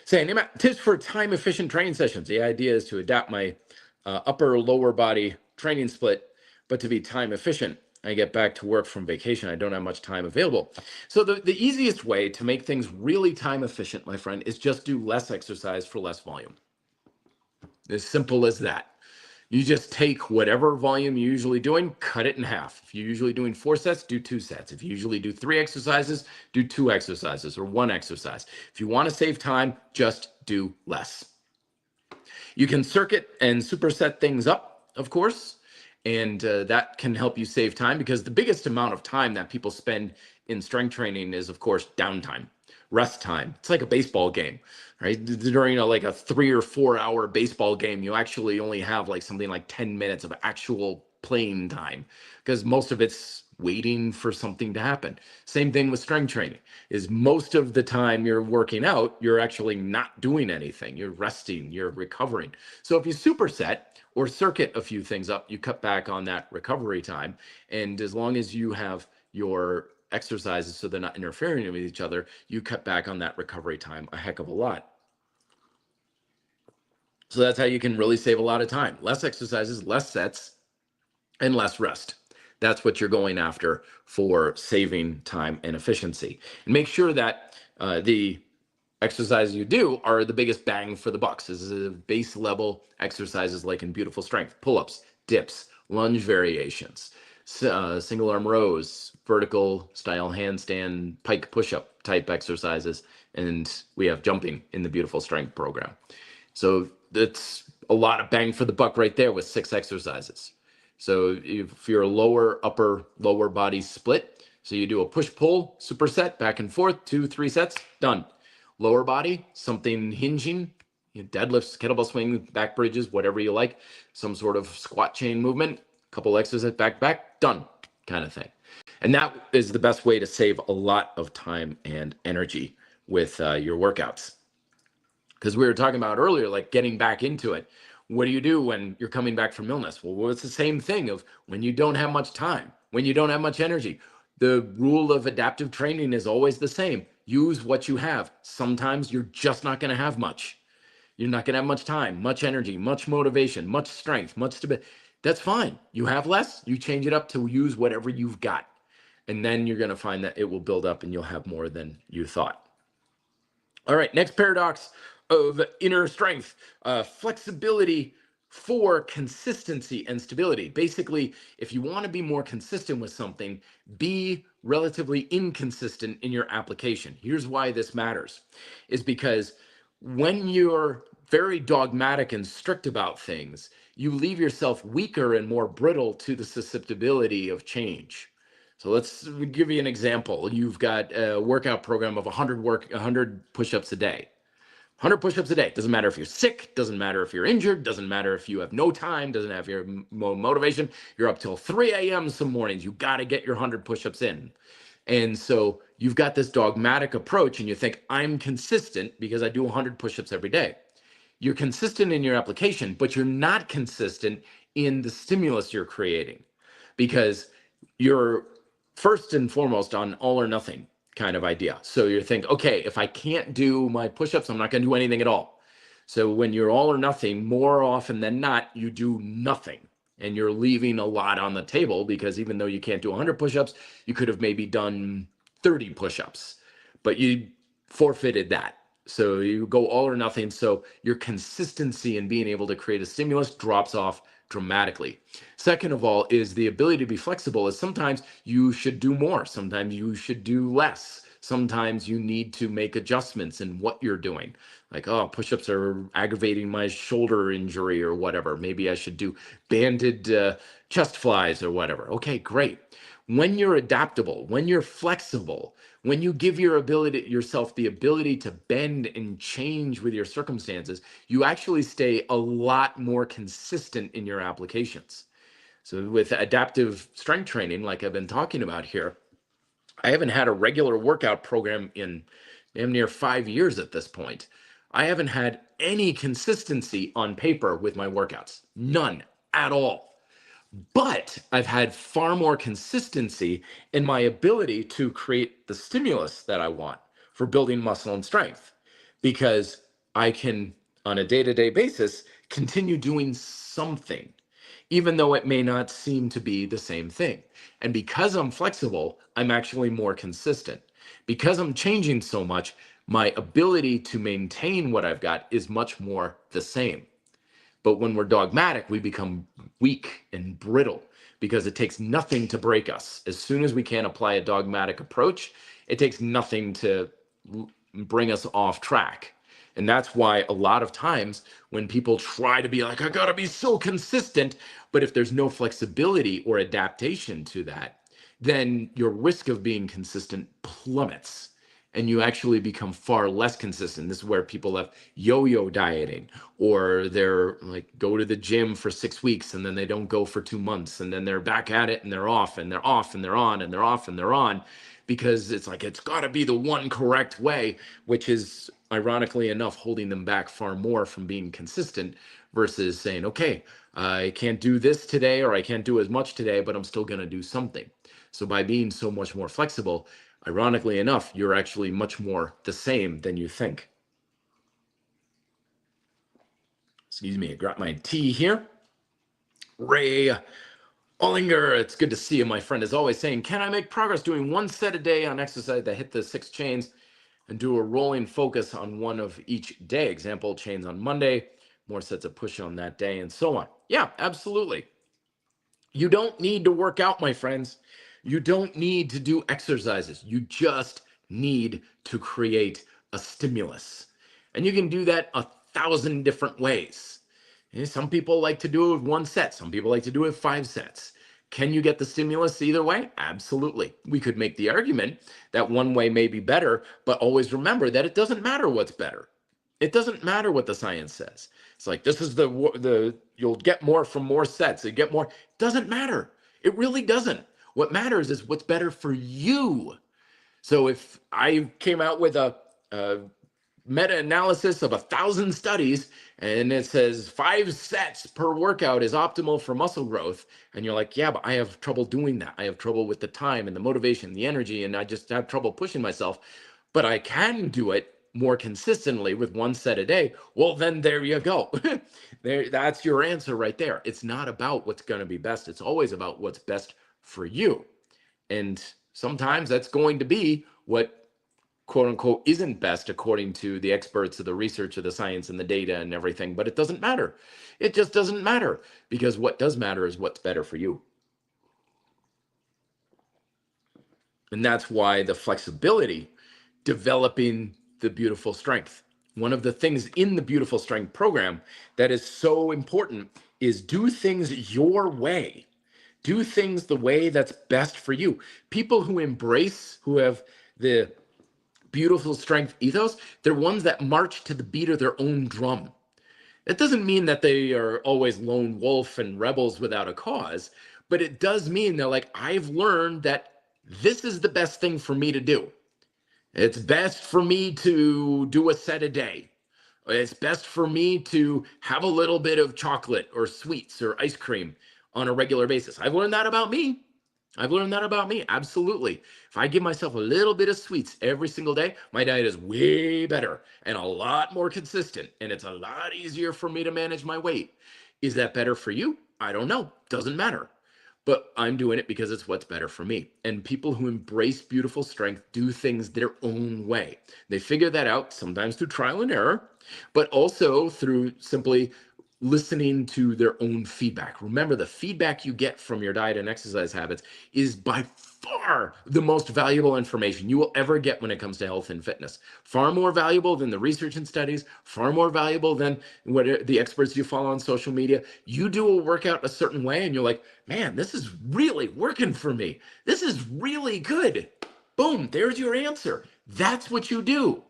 Saying, tips for time efficient training sessions. The idea is to adapt my upper lower body training split, but to be time efficient. I get back to work from vacation. I don't have much time available. So the easiest way to make things really time efficient, my friend, is just do less exercise for less volume. As simple as that. You just take whatever volume you're usually doing, cut it in half. If you're usually doing 4 sets, do 2 sets. If you usually do 3 exercises, do 2 exercises or 1 exercise. If you want to save time, just do less. You can circuit and superset things up, of course, and that can help you save time, because the biggest amount of time that people spend in strength training is, of course, downtime, rest time. It's like a baseball game, right? During like a 3 or 4 hour baseball game, you actually only have like something like 10 minutes of actual playing time, because most of it's waiting for something to happen. Same thing with strength training, is most of the time you're working out, you're actually not doing anything. You're resting, you're recovering. So if you superset or circuit a few things up, you cut back on that recovery time. And as long as you have your exercises so they're not interfering with each other, you cut back on that recovery time a heck of a lot. So that's how you can really save a lot of time. Less exercises, less sets, and less rest. That's what you're going after for saving time and efficiency. And make sure that the exercises you do are the biggest bang for the bucks. This is base level exercises like in Beautiful Strength: pull-ups, dips, lunge variations, single arm rows, vertical style handstand, pike push-up type exercises, and we have jumping in the Beautiful Strength program. So that's a lot of bang for the buck right there with 6 exercises. So if you're a upper lower body split, so you do a push-pull superset back and forth, 2, 3 sets, done. Lower body, something hinging, deadlifts, kettlebell swing, back bridges, whatever you like, some sort of squat chain movement, couple exercises back, done, kind of thing. And that is the best way to save a lot of time and energy with your workouts. Because we were talking about earlier, like getting back into it. What do you do when you're coming back from illness? Well, it's the same thing of when you don't have much time, when you don't have much energy. The rule of adaptive training is always the same. Use what you have. Sometimes you're just not going to have much. You're not going to have much time, much energy, much motivation, much strength, much stability. That's fine. You have less, you change it up to use whatever you've got. And then you're going to find that it will build up and you'll have more than you thought. All right, next paradox of inner strength, flexibility for consistency and stability. Basically, if you want to be more consistent with something, be relatively inconsistent in your application. Here's why this matters, is because when you're very dogmatic and strict about things, you leave yourself weaker and more brittle to the susceptibility of change. So let's give you an example. You've got a workout program of 100 push-ups a day. 100 push-ups a day. Doesn't matter if you're sick, doesn't matter if you're injured, doesn't matter if you have no time, doesn't have your motivation. You're up till 3 a.m. some mornings. You got to get your 100 push-ups in. And so you've got this dogmatic approach and you think, I'm consistent because I do 100 push-ups every day. You're consistent in your application, but you're not consistent in the stimulus you're creating, because you're first and foremost on all or nothing kind of idea. So you think, okay, if I can't do my push-ups, I'm not going to do anything at all. So when you're all or nothing, more often than not, you do nothing. And you're leaving a lot on the table, because even though you can't do 100 push-ups, you could have maybe done 30 push-ups, but you forfeited that. So you go all or nothing. So your consistency in being able to create a stimulus drops off dramatically. Second of all is the ability to be flexible. Is sometimes you should do more, sometimes you should do less, sometimes you need to make adjustments in what you're doing. Like, oh, push-ups are aggravating my shoulder injury or whatever, maybe I should do banded chest flies or whatever. Okay, great. When you're adaptable, when you're flexible, When you give yourself the ability to bend and change with your circumstances, you actually stay a lot more consistent in your applications. So with adaptive strength training, like I've been talking about here, I haven't had a regular workout program in damn near 5 years at this point. I haven't had any consistency on paper with my workouts, none at all. But I've had far more consistency in my ability to create the stimulus that I want for building muscle and strength, because I can, on a day-to-day basis, continue doing something, even though it may not seem to be the same thing. And because I'm flexible, I'm actually more consistent. Because I'm changing so much, my ability to maintain what I've got is much more the same. But when we're dogmatic, we become weak and brittle because it takes nothing to break us. As soon as we can apply a dogmatic approach, it takes nothing to bring us off track. And that's why a lot of times when people try to be like, I gotta be so consistent, but if there's no flexibility or adaptation to that, then your risk of being consistent plummets and you actually become far less consistent. This is where people have yo-yo dieting, or they're like go to the gym for 6 weeks and then they don't go for 2 months, and then they're back at it and they're off and they're off and they're on and they're off and they're on, because it's like it's got to be the one correct way, which is ironically enough holding them back far more from being consistent versus saying, okay, I can't do this today or I can't do as much today, but I'm still going to do something. So by being so much more flexible, ironically enough, you're actually much more the same than you think. Excuse me, I got my tea here. Ray Ollinger, it's good to see you, my friend, is always saying, can I make progress doing 1 set a day on exercise that hit the 6 chains and do a rolling focus on one of each day? Example, chains on Monday, more sets of push on that day, and so on. Yeah, absolutely. You don't need to work out, my friends. You don't need to do exercises. You just need to create a stimulus. And you can do that 1,000 different ways. Some people like to do it with 1 set. Some people like to do it with 5 sets. Can you get the stimulus either way? Absolutely. We could make the argument that one way may be better, but always remember that it doesn't matter what's better. It doesn't matter what the science says. It's like, this is the you'll get more from more sets. You get more. It doesn't matter. It really doesn't. What matters is what's better for you. So if I came out with a meta-analysis of 1,000 studies and it says 5 sets per workout is optimal for muscle growth, and you're like, yeah, but I have trouble doing that. I have trouble with the time and the motivation, the energy, and I just have trouble pushing myself, but I can do it more consistently with 1 set a day. Well, then there you go. That's your answer right there. It's not about what's going to be best. It's always about what's best for you. And sometimes that's going to be what quote unquote isn't best according to the experts of the research of the science and the data and everything, but it doesn't matter. It just doesn't matter, because what does matter is what's better for you. And that's why the flexibility, developing the beautiful strength. One of the things in the beautiful strength program that is so important is do things your way. Do things the way that's best for you. People who embrace, who have the beautiful strength ethos, they're ones that march to the beat of their own drum. It doesn't mean that they are always lone wolf and rebels without a cause, but it does mean they're like, I've learned that this is the best thing for me to do. It's best for me to do a set a day. It's best for me to have a little bit of chocolate or sweets or ice cream on a regular basis. I've learned that about me. Absolutely. If I give myself a little bit of sweets every single day, my diet is way better and a lot more consistent, and it's a lot easier for me to manage my weight. Is that better for you? I don't know. Doesn't matter. But I'm doing it because it's what's better for me. And people who embrace beautiful strength do things their own way. They figure that out, sometimes through trial and error, but also through simply listening to their own feedback. Remember, the feedback you get from your diet and exercise habits is by far the most valuable information you will ever get when it comes to health and fitness. Far more valuable than the research and studies, far more valuable than what the experts you follow on social media. You do a workout a certain way and you're like, man, this is really working for me. This is really good. Boom, there's your answer. That's what you do.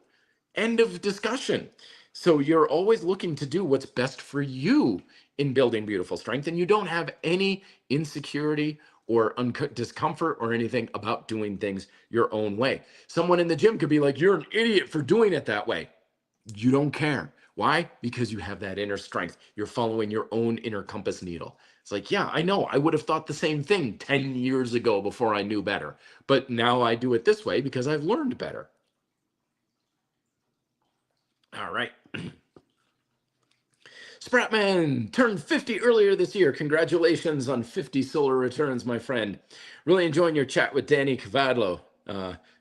End of discussion. So you're always looking to do what's best for you in building beautiful strength, and you don't have any insecurity or discomfort or anything about doing things your own way. Someone in the gym could be like, "You're an idiot for doing it that way." You don't care. Why? Because you have that inner strength. You're following your own inner compass needle. It's like, yeah, I know. I would have thought the same thing 10 years ago before I knew better. But now I do it this way because I've learned better. All right. Spratman turned 50 earlier this year. Congratulations on 50 solar returns, my friend. Really enjoying your chat with Danny Cavadlo.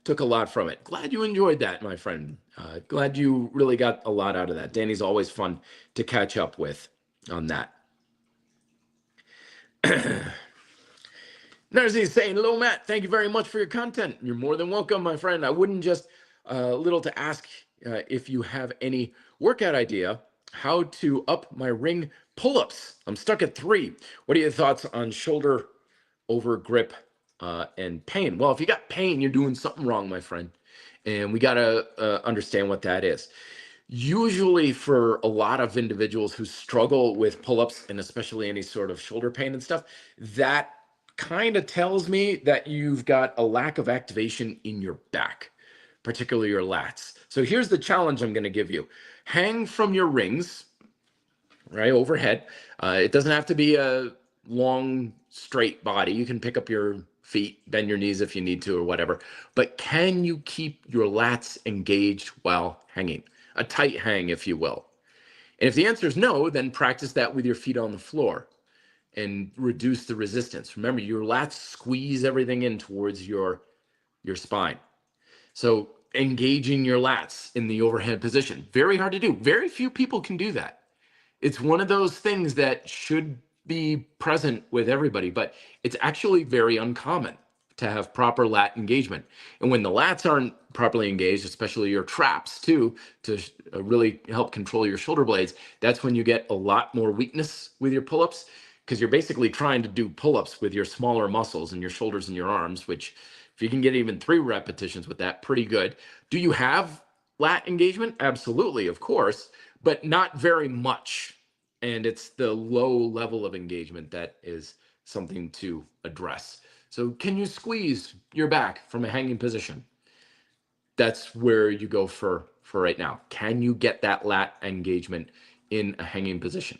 Took a lot from it. Glad you enjoyed that, my friend. Glad you really got a lot out of that. Danny's always fun to catch up with on that. Narzi saying, hello, Matt. Thank you very much for your content. You're more than welcome, my friend. I wouldn't just little to ask if you have any workout idea, how to up my ring pull-ups. I'm stuck at 3. What are your thoughts on shoulder over grip and pain? Well, if you got pain, you're doing something wrong, my friend. And we got to understand what that is. Usually for a lot of individuals who struggle with pull-ups and especially any sort of shoulder pain and stuff, that kind of tells me that you've got a lack of activation in your back, particularly your lats. So here's the challenge I'm going to give you. Hang from your rings, right, overhead. It doesn't have to be a long, straight body. You can pick up your feet, bend your knees if you need to or whatever. But can you keep your lats engaged while hanging? A tight hang, if you will. And if the answer is no, then practice that with your feet on the floor and reduce the resistance. Remember, your lats squeeze everything in towards your spine. So engaging your lats in the overhead position, very hard to do. Very few people can do that. It's one of those things that should be present with everybody, but it's actually very uncommon to have proper lat engagement. And when the lats aren't properly engaged, especially your traps too, to really help control your shoulder blades, that's when you get a lot more weakness with your pull-ups, because you're basically trying to do pull-ups with your smaller muscles in your shoulders and your arms, which if you can get even 3 repetitions with that, pretty good. Do you have lat engagement? Absolutely, of course, but not very much. And it's the low level of engagement that is something to address. So can you squeeze your back from a hanging position? That's where you go for right now. Can you get that lat engagement in a hanging position?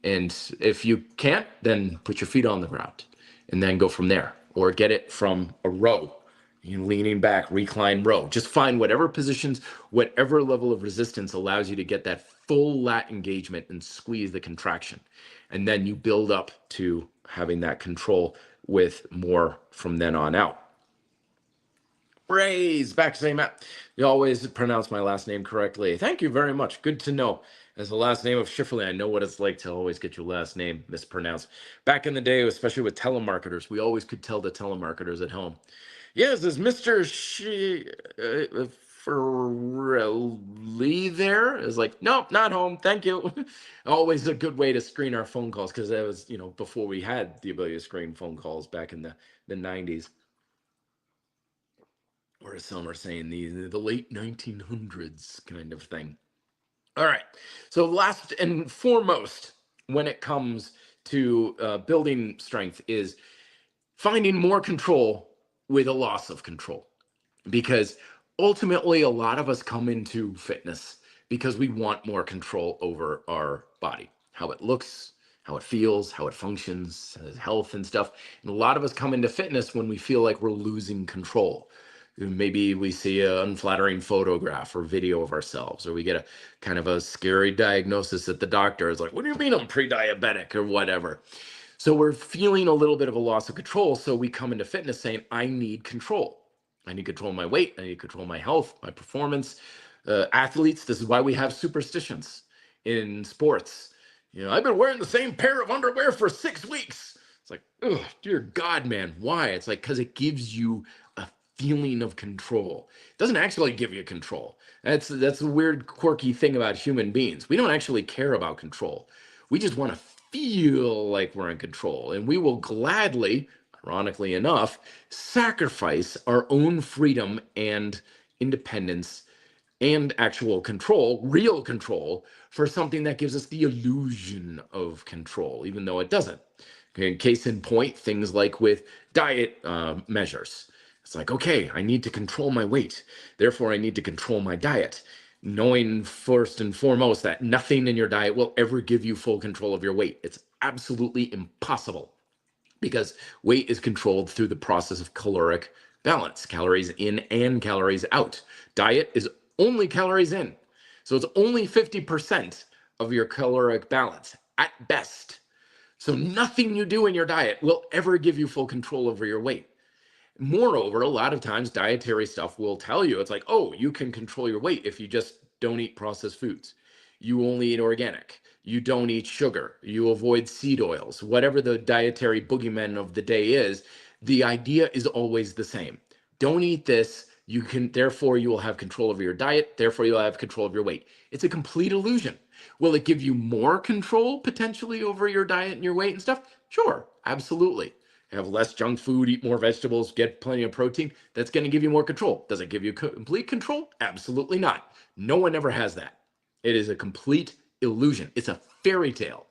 And if you can't, then put your feet on the ground and then go from there, or get it from a row. You're leaning back, recline row. Just find whatever positions, whatever level of resistance allows you to get that full lat engagement and squeeze the contraction. And then you build up to having that control with more from then on out. Raise back, say Matt. You always pronounce my last name correctly. Thank you very much. Good to know. As the last name of Schifferly, I know what it's like to always get your last name mispronounced. Back in the day, especially with telemarketers, we always could tell the telemarketers at home. Yes, is Mr. Lee there? Is like, nope, not home. Thank you. Always a good way to screen our phone calls, because that was, before we had the ability to screen phone calls back in the 90s. Or as some are saying, the late 1900s kind of thing. All right. So last and foremost, when it comes to building strength, is finding more control with a loss of control. Because ultimately, a lot of us come into fitness because we want more control over our body, how it looks, how it feels, how it functions, health and stuff. And a lot of us come into fitness when we feel like we're losing control. Maybe we see an unflattering photograph or video of ourselves, or we get a kind of a scary diagnosis at the doctor. It's like, what do you mean I'm pre-diabetic or whatever? So we're feeling a little bit of a loss of control. So we come into fitness saying, I need control. I need control of my weight. I need control of my health, my performance. Athletes, this is why we have superstitions in sports. I've been wearing the same pair of underwear for 6 weeks. It's like, oh, dear God, man, why? It's like, because it gives you a feeling of control. It doesn't actually give you control. That's a weird, quirky thing about human beings. We don't actually care about control. We just want to feel like we're in control, and we will gladly, ironically enough, sacrifice our own freedom and independence and actual control, real control, for something that gives us the illusion of control, even though it doesn't. Okay, case in point, things like with diet measures. It's like, okay, I need to control my weight. Therefore, I need to control my diet. Knowing first and foremost that nothing in your diet will ever give you full control of your weight. It's absolutely impossible, because weight is controlled through the process of caloric balance, calories in and calories out. Diet is only calories in. So it's only 50% of your caloric balance at best. So nothing you do in your diet will ever give you full control over your weight. Moreover, a lot of times dietary stuff will tell you, it's like, oh, you can control your weight if you just don't eat processed foods. You only eat organic. You don't eat sugar. You avoid seed oils. Whatever the dietary boogeyman of the day is, the idea is always the same. Don't eat this. You can, therefore, you will have control over your diet. Therefore, you'll have control of your weight. It's a complete illusion. Will it give you more control potentially over your diet and your weight and stuff? Sure, absolutely. Have less junk food, eat more vegetables, get plenty of protein. That's going to give you more control. Does it give you complete control? Absolutely not. No one ever has that. It is a complete illusion. It's a fairy tale.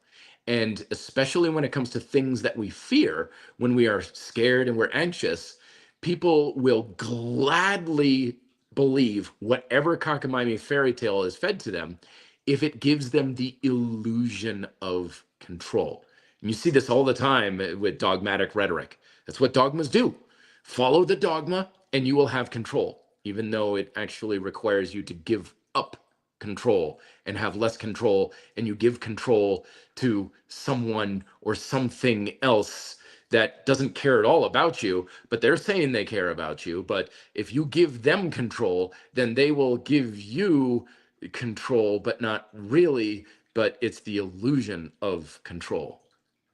And especially when it comes to things that we fear, when we are scared and we're anxious, people will gladly believe whatever cockamamie fairy tale is fed to them if it gives them the illusion of control. And you see this all the time with dogmatic rhetoric. That's what dogmas do. Follow the dogma and you will have control, even though it actually requires you to give up control and have less control, and you give control to someone or something else that doesn't care at all about you, but they're saying they care about you. But if you give them control, then they will give you control, but not really, but it's the illusion of control.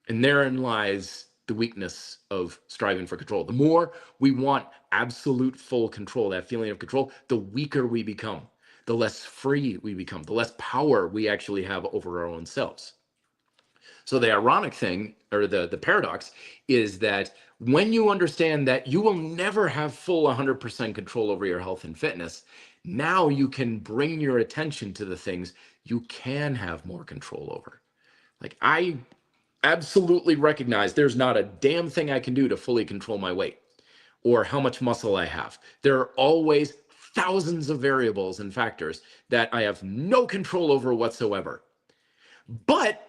And therein lies the weakness of striving for control. The more we want absolute full control, that feeling of control, the weaker we become, the less free we become, the less power we actually have over our own selves. So the ironic thing, or the paradox, is that when you understand that you will never have full 100% control over your health and fitness, now you can bring your attention to the things you can have more control over. Like, I absolutely recognize there's not a damn thing I can do to fully control my weight or how much muscle I have. There are always thousands of variables and factors that I have no control over whatsoever. But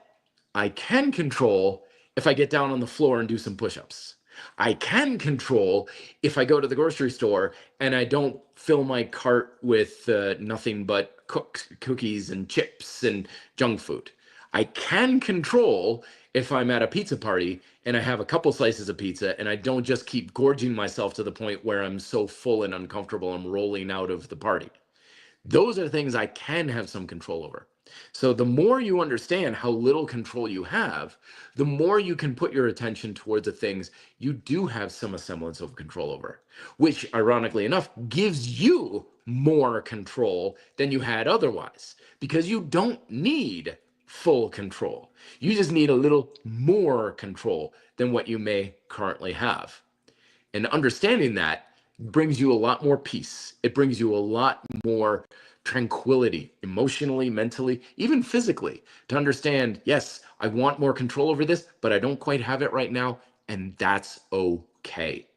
I can control if I get down on the floor and do some push-ups. I can control if I go to the grocery store and I don't fill my cart with nothing but cookies and chips and junk food. I can control if I'm at a pizza party and I have a couple slices of pizza and I don't just keep gorging myself to the point where I'm so full and uncomfortable I'm rolling out of the party. Those are things I can have some control over. So the more you understand how little control you have, the more you can put your attention towards the things you do have some semblance of control over, which ironically enough gives you more control than you had otherwise, because you don't need full control. You just need a little more control than what you may currently have. And understanding that brings you a lot more peace. It brings you a lot more tranquility, emotionally, mentally, even physically, to understand, yes, I want more control over this, but I don't quite have it right now, and that's okay.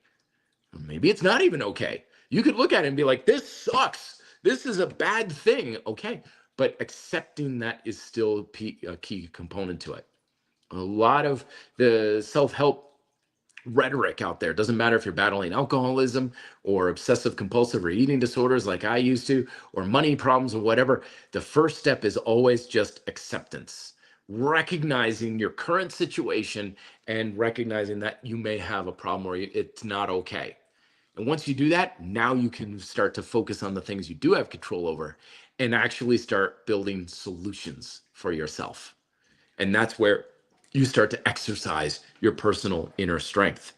Maybe it's not even okay. You could look at it and be like, this sucks. This is a bad thing. Okay. But accepting that is still a key component to it. A lot of the self-help rhetoric out there, doesn't matter if you're battling alcoholism or obsessive compulsive or eating disorders like I used to, or money problems or whatever, the first step is always just acceptance, recognizing your current situation and recognizing that you may have a problem or it's not okay. And once you do that, now you can start to focus on the things you do have control over and actually start building solutions for yourself. And that's where you start to exercise your personal inner strength.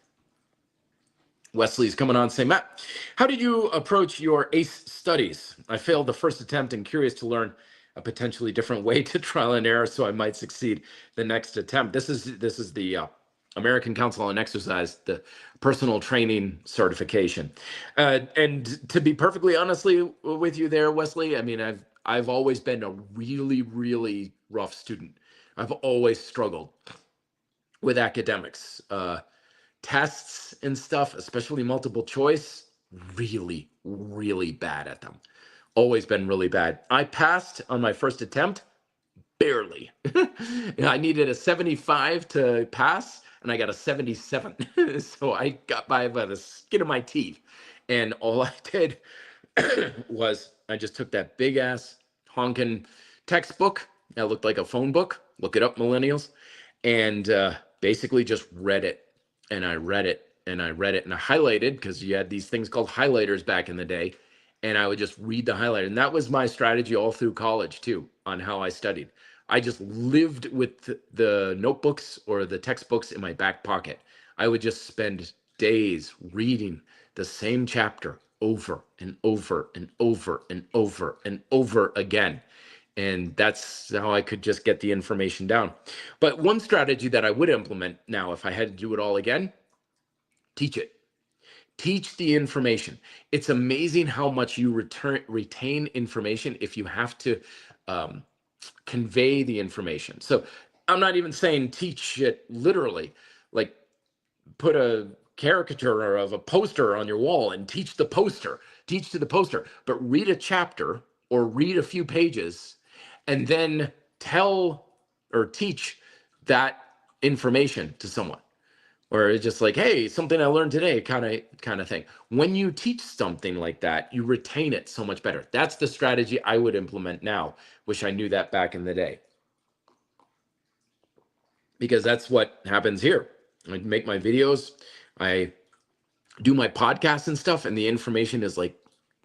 Wesley's coming on saying, Matt, how did you approach your ACE studies? I failed the first attempt and curious to learn a potentially different way to trial and error so I might succeed the next attempt. This is the American Council on Exercise, the personal training certification. And to be perfectly honestly with you there, Wesley, I mean, I've always been a really, really rough student. I've always struggled with academics, tests and stuff, especially multiple choice, really, really bad at them. Always been really bad. I passed on my first attempt, barely. I needed a 75 to pass, and I got a 77. So I got by the skin of my teeth. And all I did was I just took that big ass honking textbook that looked like a phone book. Look it up, millennials. And basically just read it. And I read it and I read it and I highlighted, because you had these things called highlighters back in the day. And I would just read the highlighter. And that was my strategy all through college too, on how I studied. I just lived with the notebooks or the textbooks in my back pocket. I would just spend days reading the same chapter over and over and over and over and over again. And that's how I could just get the information down. But one strategy that I would implement now, if I had to do it all again, teach it. Teach the information. It's amazing how much you retain information if you have to convey the information. So I'm not even saying teach it literally, like put a caricature of a poster on your wall and teach the poster, teach to the poster, but read a chapter or read a few pages and then tell or teach that information to someone. Or it's just like, hey, something I learned today, kind of thing. When you teach something like that, you retain it so much better. That's the strategy I would implement now. Wish I knew that back in the day. Because that's what happens here. I make my videos, I do my podcasts and stuff, and the information is like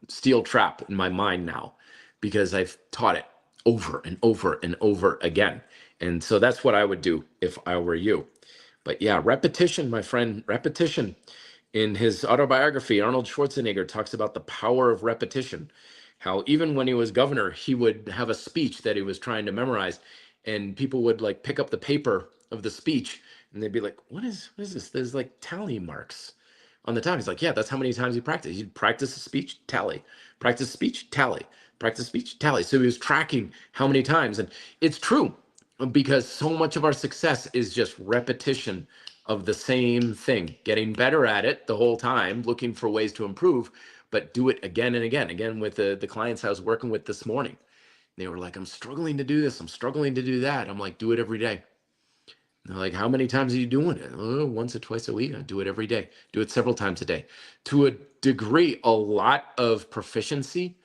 steel trap in my mind now, because I've taught it over and over and over again. And so that's what I would do if I were you. But yeah, repetition, my friend, repetition. In his autobiography, Arnold Schwarzenegger talks about the power of repetition. How even when he was governor, he would have a speech that he was trying to memorize, and people would like pick up the paper of the speech, and they'd be like, what is this? There's like tally marks on the top. He's like, yeah, that's how many times you practice. You'd practice a speech, tally. Practice speech, tally. Practice speech, tally. So he was tracking how many times. And it's true, because so much of our success is just repetition of the same thing, getting better at it the whole time, looking for ways to improve, but do it again and again. Again, with the clients I was working with this morning, they were like, I'm struggling to do this. I'm struggling to do that. I'm like, do it every day. And they're like, how many times are you doing it? Oh, once or twice a week. I do it every day. Do it several times a day. To a degree, a lot of proficiency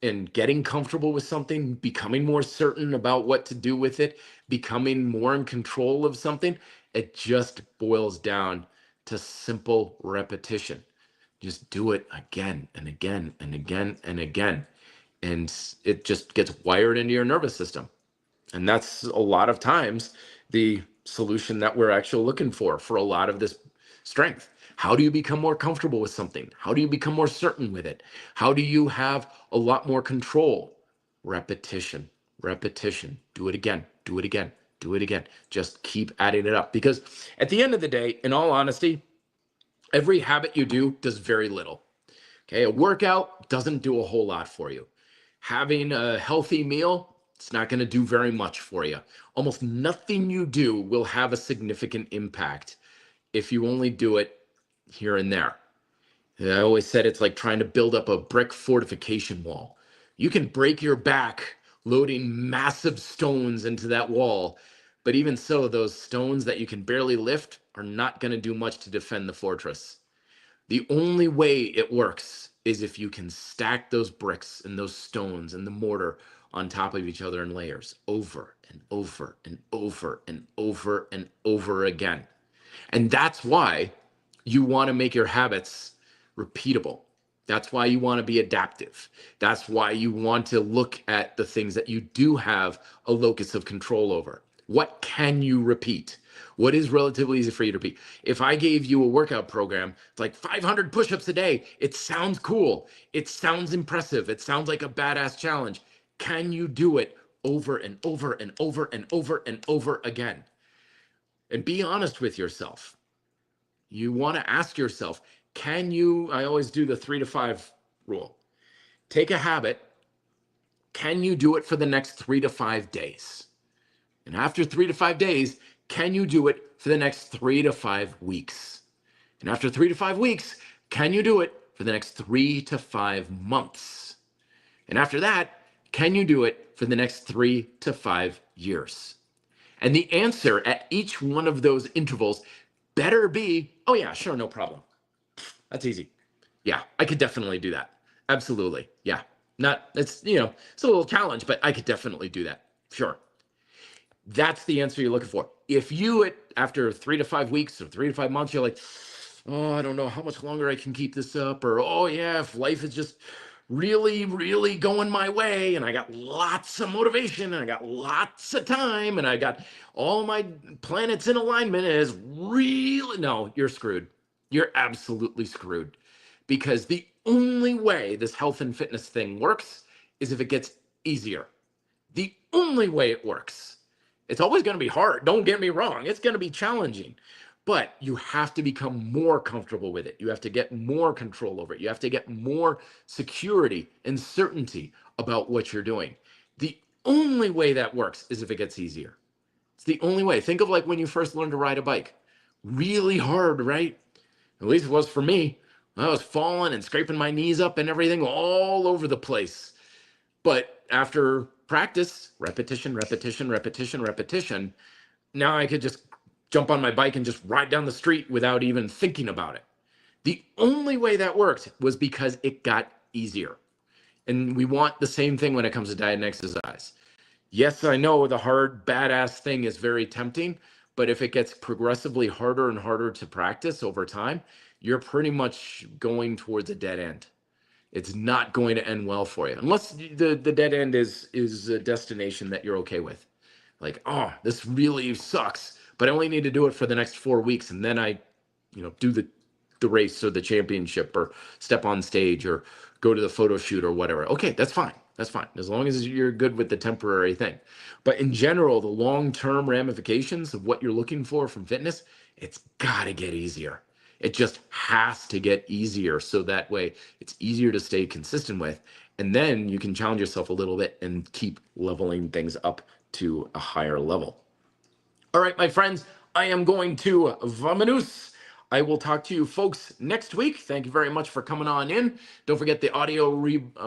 and getting comfortable with something, becoming more certain about what to do with it, becoming more in control of something, it just boils down to simple repetition. Just do it again and again and again and again. And it just gets wired into your nervous system. And that's a lot of times the solution that we're actually looking for a lot of this strength. How do you become more comfortable with something? How do you become more certain with it? How do you have a lot more control? Repetition, repetition. Do it again, do it again, do it again. Just keep adding it up, because at the end of the day, in all honesty, every habit you do does very little. Okay, a workout doesn't do a whole lot for you. Having a healthy meal, it's not going to do very much for you. Almost nothing you do will have a significant impact if you only do it here and there. I always said it's like trying to build up a brick fortification wall. You can break your back loading massive stones into that wall, but even so, those stones that you can barely lift are not going to do much to defend the fortress. The only way it works is if you can stack those bricks and those stones and the mortar on top of each other in layers over and over and over and over and over again. And that's why you want to make your habits repeatable. That's why you want to be adaptive. That's why you want to look at the things that you do have a locus of control over. What can you repeat? What is relatively easy for you to repeat? If I gave you a workout program, it's like 500 push-ups a day. It sounds cool. It sounds impressive. It sounds like a badass challenge. Can you do it over and over and over and over and over again? and be honest with yourself. You want to ask yourself, can you, I always do the 3 to 5 rule. Take a habit. Can you do it for the next 3 to 5 days? And after 3 to 5 days, can you do it for the next 3 to 5 weeks? And after 3 to 5 weeks, can you do it for the next 3 to 5 months? And after that, can you do it for the next 3 to 5 years? And the answer at each one of those intervals better be, oh yeah, sure, no problem. That's easy. Yeah, I could definitely do that. Absolutely. Yeah. It's a little challenge, but I could definitely do that. Sure. That's the answer you're looking for. If you, after 3 to 5 weeks or 3 to 5 months, you're like, oh, I don't know how much longer I can keep this up, or, oh yeah, if life is just really, really going my way and I got lots of motivation and I got lots of time and I got all my planets in alignment, is really, no, you're screwed. You're absolutely screwed, because the only way this health and fitness thing works is if it gets easier. The only way it works. It's always going to be hard. Don't get me wrong. It's going to be challenging, but you have to become more comfortable with it. You have to get more control over it. You have to get more security and certainty about what you're doing. The only way that works is if it gets easier. It's the only way. Think of like when you first learned to ride a bike. Really hard, right? At least it was for me. I was falling and scraping my knees up and everything all over the place. But after practice, repetition, now I could just jump on my bike and just ride down the street without even thinking about it. The only way that worked was because it got easier. And we want the same thing when it comes to diet and exercise. Yes, I know the hard, badass thing is very tempting, but if it gets progressively harder and harder to practice over time, you're pretty much going towards a dead end. It's not going to end well for you, unless the dead end is a destination that you're okay with. Like, oh, this really sucks, but I only need to do it for the next 4 weeks, and then I, do the race or the championship or step on stage or go to the photo shoot or whatever. Okay, that's fine. That's fine, as long as you're good with the temporary thing. But in general, the long-term ramifications of what you're looking for from fitness, it's got to get easier. It just has to get easier, so that way it's easier to stay consistent with. And then you can challenge yourself a little bit and keep leveling things up to a higher level. All right, my friends, I am going to vamonos. I will talk to you folks next week. Thank you very much for coming on in. Don't forget the audio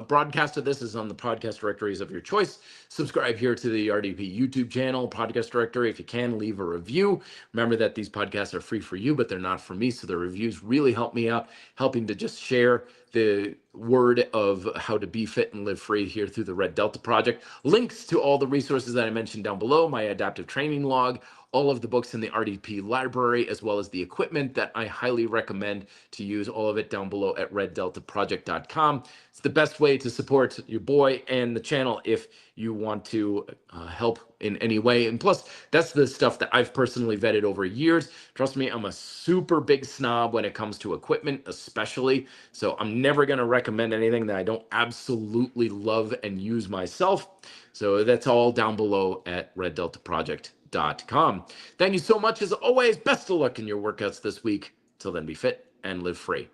broadcast of this is on the podcast directories of your choice. Subscribe here to the RDP YouTube channel, podcast directory. If you can, leave a review. Remember that these podcasts are free for you, but they're not for me. So the reviews really help me out, helping to just share the word of how to be fit and live free here through the Red Delta Project. Links to all the resources that I mentioned down below, my adaptive training log, all of the books in the RDP library, as well as the equipment that I highly recommend to use, all of it down below at reddeltaproject.com. It's the best way to support your boy and the channel if you want to help in any way. And plus, that's the stuff that I've personally vetted over years. Trust me, I'm a super big snob when it comes to equipment, especially. So I'm never going to recommend anything that I don't absolutely love and use myself. So that's all down below at reddeltaproject.com. Thank you so much as always. Best of luck in your workouts this week. Till then, be fit and live free.